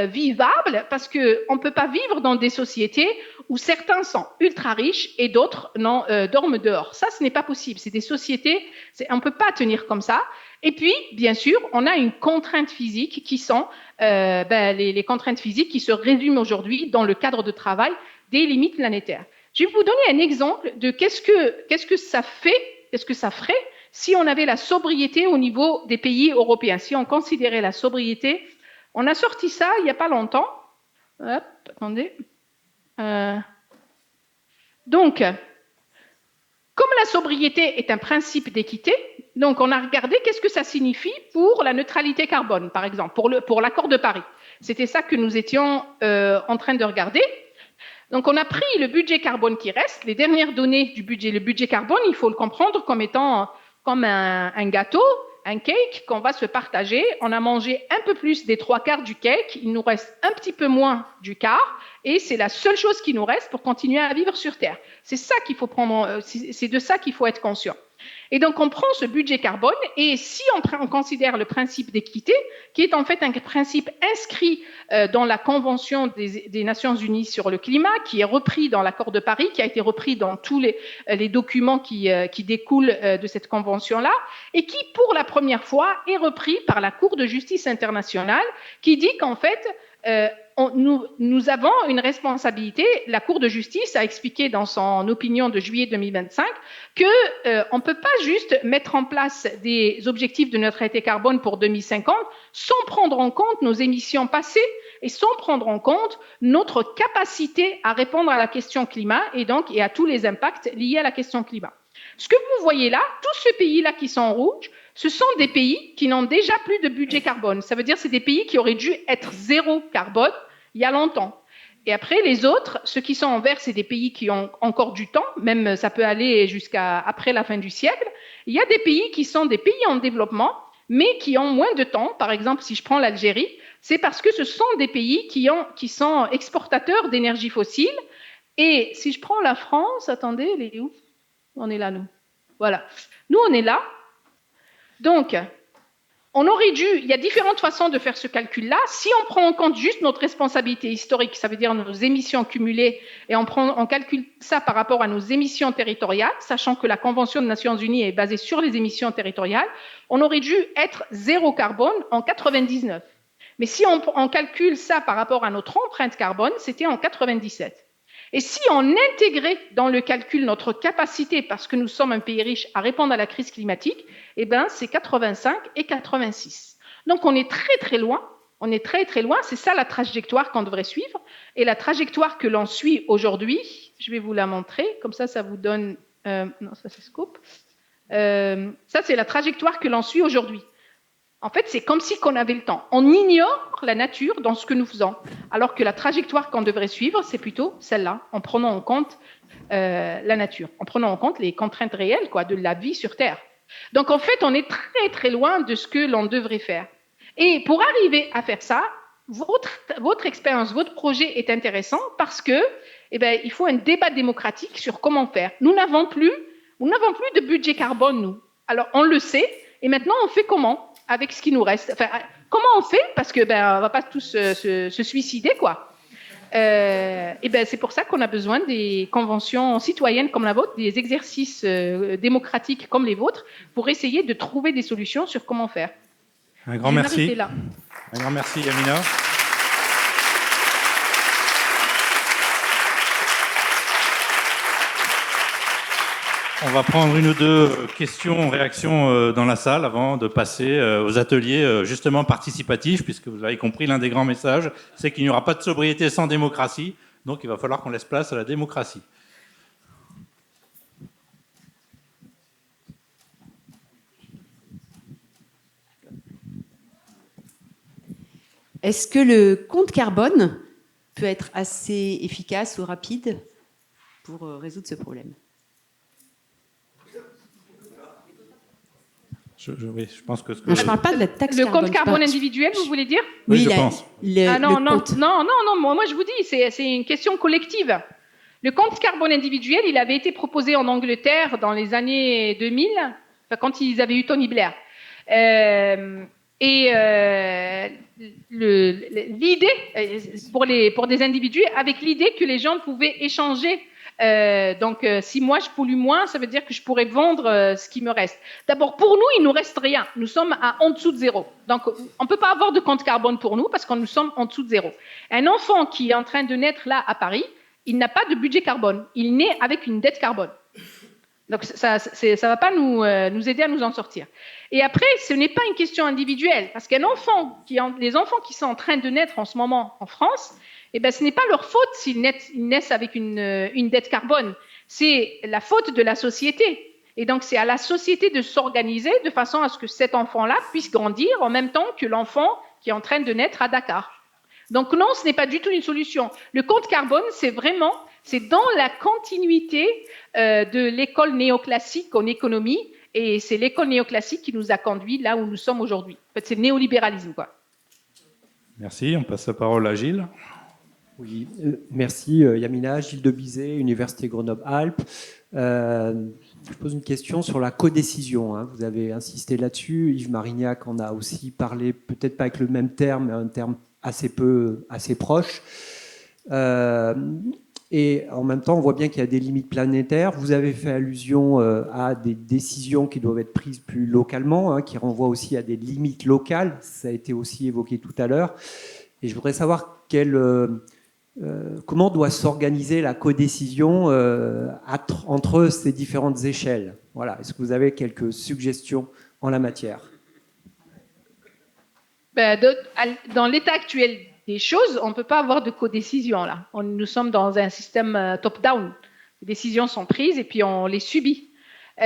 vivable, parce qu'on ne peut pas vivre dans des sociétés où certains sont ultra riches et d'autres dorment dehors. Ça, ce n'est pas possible. C'est des sociétés, on ne peut pas tenir comme ça. Et puis, bien sûr, on a une contrainte physique qui sont les contraintes physiques qui se résument aujourd'hui dans le cadre de travail des limites planétaires. Je vais vous donner un exemple de qu'est-ce que ça ferait si on avait la sobriété au niveau des pays européens, si on considérait la sobriété. On a sorti ça il n'y a pas longtemps. Hop, attendez. Donc, comme la sobriété est un principe d'équité, donc on a regardé qu'est-ce que ça signifie pour la neutralité carbone, par exemple, pour l'accord de Paris. C'était ça que nous étions en train de regarder. Donc on a pris le budget carbone qui reste, les dernières données du budget. Le budget carbone, il faut le comprendre comme étant comme un gâteau, un cake qu'on va se partager. On a mangé un peu plus des 3/4 du cake, il nous reste un petit peu moins du quart, et c'est la seule chose qui nous reste pour continuer à vivre sur Terre. C'est ça qu'il faut prendre, c'est de ça qu'il faut être conscient. Et donc, on prend ce budget carbone et si on considère le principe d'équité, qui est en fait un principe inscrit dans la Convention des Nations Unies sur le climat, qui est repris dans l'accord de Paris, qui a été repris dans tous les documents qui découlent de cette convention-là, et qui, pour la première fois, est repris par la Cour de justice internationale, qui dit qu'en fait, nous avons une responsabilité. La Cour de justice a expliqué dans son opinion de juillet 2025 qu'on ne peut pas juste mettre en place des objectifs de neutralité carbone pour 2050 sans prendre en compte nos émissions passées et sans prendre en compte notre capacité à répondre à la question climat et à tous les impacts liés à la question climat. Ce que vous voyez là, tous ces pays-là qui sont en rouge, ce sont des pays qui n'ont déjà plus de budget carbone. Ça veut dire que c'est des pays qui auraient dû être zéro carbone il y a longtemps. Et après, les autres, ceux qui sont en vert, c'est des pays qui ont encore du temps, même ça peut aller jusqu'à après la fin du siècle. Il y a des pays qui sont des pays en développement, mais qui ont moins de temps. Par exemple, si je prends l'Algérie, c'est parce que ce sont des pays qui sont exportateurs d'énergie fossile. Et si je prends la France, attendez, elle est où? On est là, nous. Voilà. Nous, on est là. Donc, on aurait dû, il y a différentes façons de faire ce calcul-là. Si on prend en compte juste notre responsabilité historique, ça veut dire nos émissions cumulées, et on calcule ça par rapport à nos émissions territoriales, sachant que la Convention des Nations Unies est basée sur les émissions territoriales, on aurait dû être zéro carbone en 99. Mais si on calcule ça par rapport à notre empreinte carbone, c'était en 97. Et si on intégrait dans le calcul notre capacité, parce que nous sommes un pays riche, à répondre à la crise climatique, eh ben, c'est 85 et 86. Donc on est très très loin, c'est ça la trajectoire qu'on devrait suivre. Et la trajectoire que l'on suit aujourd'hui, je vais vous la montrer, comme ça vous donne... non, ça c'est Scope. Ça c'est la trajectoire que l'on suit aujourd'hui. En fait, c'est comme si on avait le temps. On ignore la nature dans ce que nous faisons, alors que la trajectoire qu'on devrait suivre, c'est plutôt celle-là, en prenant en compte la nature, en prenant en compte les contraintes réelles de la vie sur Terre. Donc, en fait, on est très, très loin de ce que l'on devrait faire. Et pour arriver à faire ça, votre expérience, votre projet est intéressant parce que, il faut un débat démocratique sur comment faire. Nous n'avons plus de budget carbone, nous. Alors, on le sait, et maintenant, on fait comment avec ce qui nous reste? Enfin, comment on fait? Parce que on va pas tous se suicider, quoi. C'est pour ça qu'on a besoin des conventions citoyennes comme la vôtre, des exercices démocratiques comme les vôtres, pour essayer de trouver des solutions sur comment faire. Un grand merci. Un grand merci, Yamina. On va prendre une ou deux questions, réactions dans la salle avant de passer aux ateliers justement participatifs, puisque vous avez compris, l'un des grands messages, c'est qu'il n'y aura pas de sobriété sans démocratie, donc il va falloir qu'on laisse place à la démocratie. Est-ce que le compte carbone peut être assez efficace ou rapide pour résoudre ce problème ? Je pense que... Je ne parle pas de la taxe carbone. Le compte carbone pas... individuel, vous voulez dire? Oui, je pense. Non, moi je vous dis, c'est une question collective. Le compte carbone individuel, il avait été proposé en Angleterre dans les années 2000, quand ils avaient eu Tony Blair. L'idée, pour des individus, avec l'idée que les gens pouvaient échanger. Si moi je pollue moins, ça veut dire que je pourrais vendre ce qui me reste. D'abord, pour nous, il nous reste rien. Nous sommes en dessous de zéro. Donc, on ne peut pas avoir de compte carbone pour nous parce que nous sommes en dessous de zéro. Un enfant qui est en train de naître là à Paris, il n'a pas de budget carbone. Il naît avec une dette carbone. Donc, ça va pas nous aider à nous en sortir. Et après, ce n'est pas une question individuelle parce les enfants qui sont en train de naître en ce moment en France, ce n'est pas leur faute s'ils naissent avec une dette carbone. C'est la faute de la société. Et donc, c'est à la société de s'organiser de façon à ce que cet enfant-là puisse grandir en même temps que l'enfant qui est en train de naître à Dakar. Donc non, ce n'est pas du tout une solution. Le compte carbone, c'est dans la continuité de l'école néoclassique en économie. Et c'est l'école néoclassique qui nous a conduits là où nous sommes aujourd'hui. En fait, c'est le néolibéralisme, quoi. Merci. On passe la parole à Gilles. Oui, merci Yamina, Gilles Debizet, Université Grenoble-Alpes. Je pose une question sur la codécision. Vous avez insisté là-dessus. Yves Marignac en a aussi parlé, peut-être pas avec le même terme, mais un terme assez proche. Et en même temps, on voit bien qu'il y a des limites planétaires. Vous avez fait allusion à des décisions qui doivent être prises plus localement, qui renvoient aussi à des limites locales. Ça a été aussi évoqué tout à l'heure. Et je voudrais savoir comment doit s'organiser la codécision entre ces différentes échelles. Voilà. Est-ce que vous avez quelques suggestions en la matière? Dans l'état actuel des choses, on ne peut pas avoir de codécision là. Nous sommes dans un système top-down. Les décisions sont prises et puis on les subit. En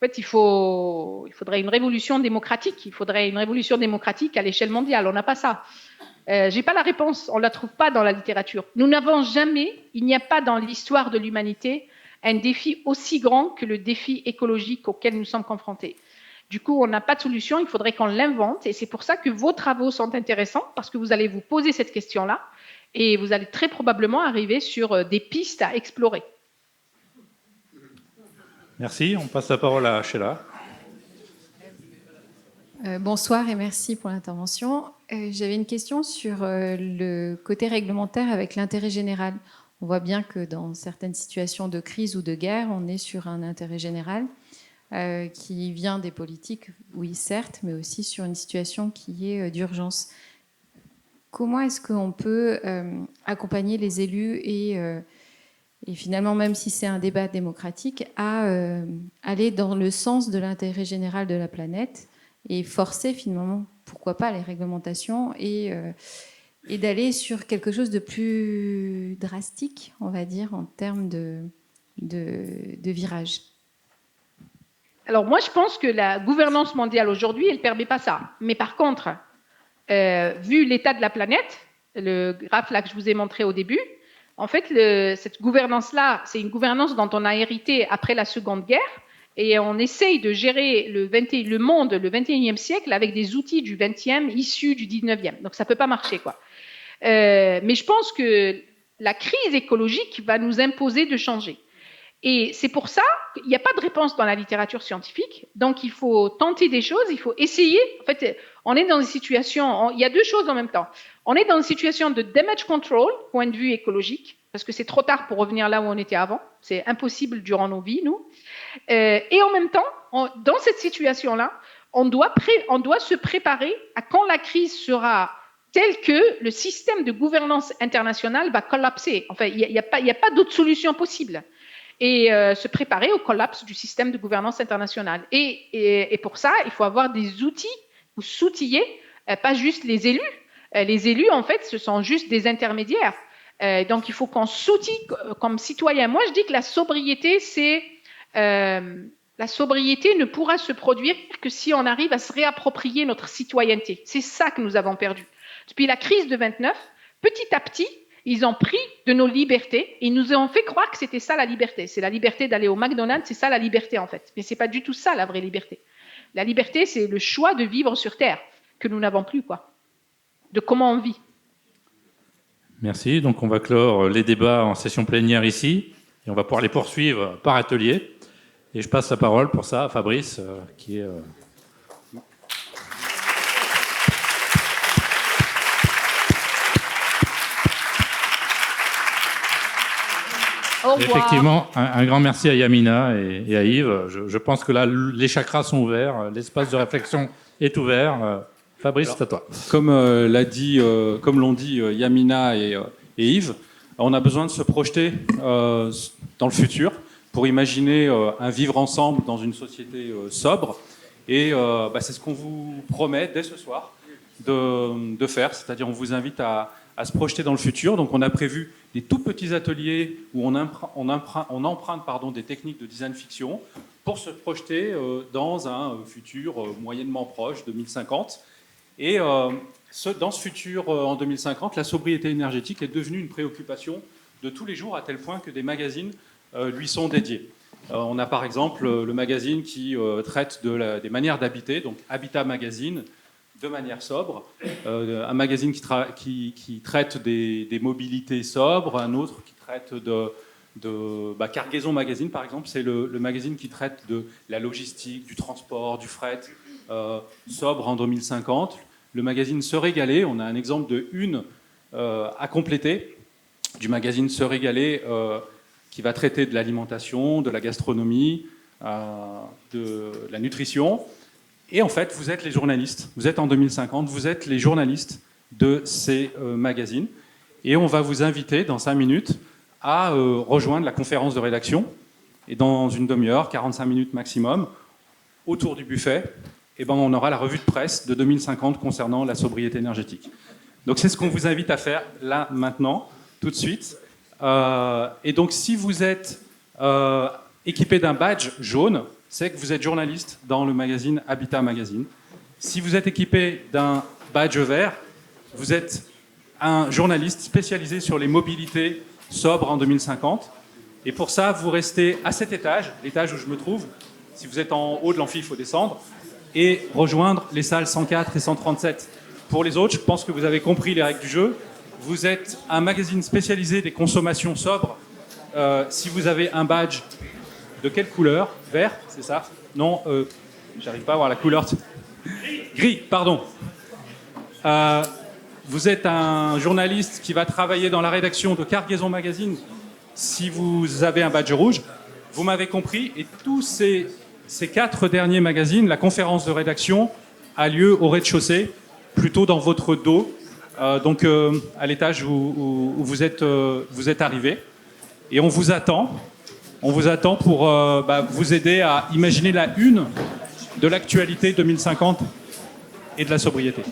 fait, il faudrait une révolution démocratique. Il faudrait une révolution démocratique à l'échelle mondiale. On n'a pas ça. J'ai pas la réponse. On la trouve pas dans la littérature. Nous n'avons jamais, il n'y a pas dans l'histoire de l'humanité un défi aussi grand que le défi écologique auquel nous sommes confrontés. Du coup, on n'a pas de solution, il faudrait qu'on l'invente. Et c'est pour ça que vos travaux sont intéressants, parce que vous allez vous poser cette question-là, et vous allez très probablement arriver sur des pistes à explorer. Merci. On passe la parole à Sheila. Bonsoir et merci pour l'intervention. J'avais une question sur le côté réglementaire avec l'intérêt général. On voit bien que dans certaines situations de crise ou de guerre, on est sur un intérêt général. Qui vient des politiques, oui certes, mais aussi sur une situation qui est d'urgence. Comment est-ce qu'on peut accompagner les élus et finalement, même si c'est un débat démocratique, à aller dans le sens de l'intérêt général de la planète et forcer finalement, pourquoi pas, les réglementations et d'aller sur quelque chose de plus drastique, on va dire, en termes de virage? Alors moi, je pense que la gouvernance mondiale aujourd'hui, elle ne permet pas ça. Mais par contre, vu l'état de la planète, le graphe là que je vous ai montré au début, en fait, cette gouvernance-là, c'est une gouvernance dont on a hérité après la Seconde Guerre, et on essaye de gérer le monde, le 21e siècle, avec des outils du 20e issus du 19e. Donc ça ne peut pas marcher, quoi. Mais je pense que la crise écologique va nous imposer de changer. Et c'est pour ça qu'il n'y a pas de réponse dans la littérature scientifique. Donc, il faut tenter des choses, il faut essayer. En fait, on est dans une situation, il y a deux choses en même temps. On est dans une situation de damage control, point de vue écologique, parce que c'est trop tard pour revenir là où on était avant. C'est impossible durant nos vies, nous. Et en même temps, dans cette situation-là, on doit se préparer à quand la crise sera telle que le système de gouvernance internationale va collapser. Enfin, il n'y a pas d'autre solution possible. Et se préparer au collapse du système de gouvernance internationale. Et pour ça, il faut avoir des outils ou s'outiller, pas juste les élus. Les élus, en fait, ce sont juste des intermédiaires. Donc, il faut qu'on s'outille comme citoyen. Moi, je dis que la sobriété, la sobriété ne pourra se produire que si on arrive à se réapproprier notre citoyenneté. C'est ça que nous avons perdu. Depuis la crise de 29, petit à petit, ils ont pris de nos libertés et ils nous ont fait croire que c'était ça la liberté. C'est la liberté d'aller au McDonald's, c'est ça la liberté en fait. Mais c'est pas du tout ça la vraie liberté. La liberté, c'est le choix de vivre sur Terre que nous n'avons plus, quoi. De comment on vit. Merci. Donc on va clore les débats en session plénière ici et on va pouvoir les poursuivre par atelier. Et je passe la parole pour ça à Fabrice, qui est... Effectivement, un grand merci à Yamina et à Yves. Je pense que là, les chakras sont ouverts, l'espace de réflexion est ouvert. Fabrice, c'est à toi. Comme l'ont dit Yamina et Yves, on a besoin de se projeter dans le futur pour imaginer un vivre ensemble dans une société sobre. Et c'est ce qu'on vous promet dès ce soir de faire. C'est-à-dire, on vous invite à se projeter dans le futur. Donc, on a prévu des tout petits ateliers où on emprunte des techniques de design fiction pour se projeter dans un futur moyennement proche, 2050. Et dans ce futur, en 2050, la sobriété énergétique est devenue une préoccupation de tous les jours, à tel point que des magazines lui sont dédiés. On a par exemple le magazine qui traite des manières d'habiter, donc Habitat Magazine, de manière sobre, un magazine qui traite des mobilités sobres, un autre qui traite Cargaison Magazine, par exemple, c'est le magazine qui traite de la logistique, du transport, du fret, sobre en 2050. Le magazine Se Régaler, on a un exemple de une à compléter du magazine Se Régaler qui va traiter de l'alimentation, de la gastronomie, de la nutrition. Et en fait, vous êtes les journalistes. Vous êtes en 2050, vous êtes les journalistes de ces magazines. Et on va vous inviter dans 5 minutes à rejoindre la conférence de rédaction. Et dans une demi-heure, 45 minutes maximum, autour du buffet, on aura la revue de presse de 2050 concernant la sobriété énergétique. Donc c'est ce qu'on vous invite à faire là, maintenant, tout de suite. Et donc si vous êtes équipé d'un badge jaune, c'est que vous êtes journaliste dans le magazine Habitat Magazine. Si vous êtes équipé d'un badge vert, vous êtes un journaliste spécialisé sur les mobilités sobres en 2050. Et pour ça, vous restez à cet étage, l'étage où je me trouve. Si vous êtes en haut de l'amphi, il faut descendre et rejoindre les salles 104 et 137. Pour les autres, je pense que vous avez compris les règles du jeu. Vous êtes un magazine spécialisé des consommations sobres. Si vous avez un badge de quelle couleur? Vert, c'est ça? Non, j'arrive pas à voir la couleur. Gris, pardon. Vous êtes un journaliste qui va travailler dans la rédaction de Cargaison Magazine. Si vous avez un badge rouge, vous m'avez compris. Et tous ces 4 derniers magazines, la conférence de rédaction a lieu au rez-de-chaussée, plutôt dans votre dos, donc à l'étage où vous êtes arrivé. Et on vous attend pour vous aider à imaginer la une de l'actualité 2050 et de la sobriété.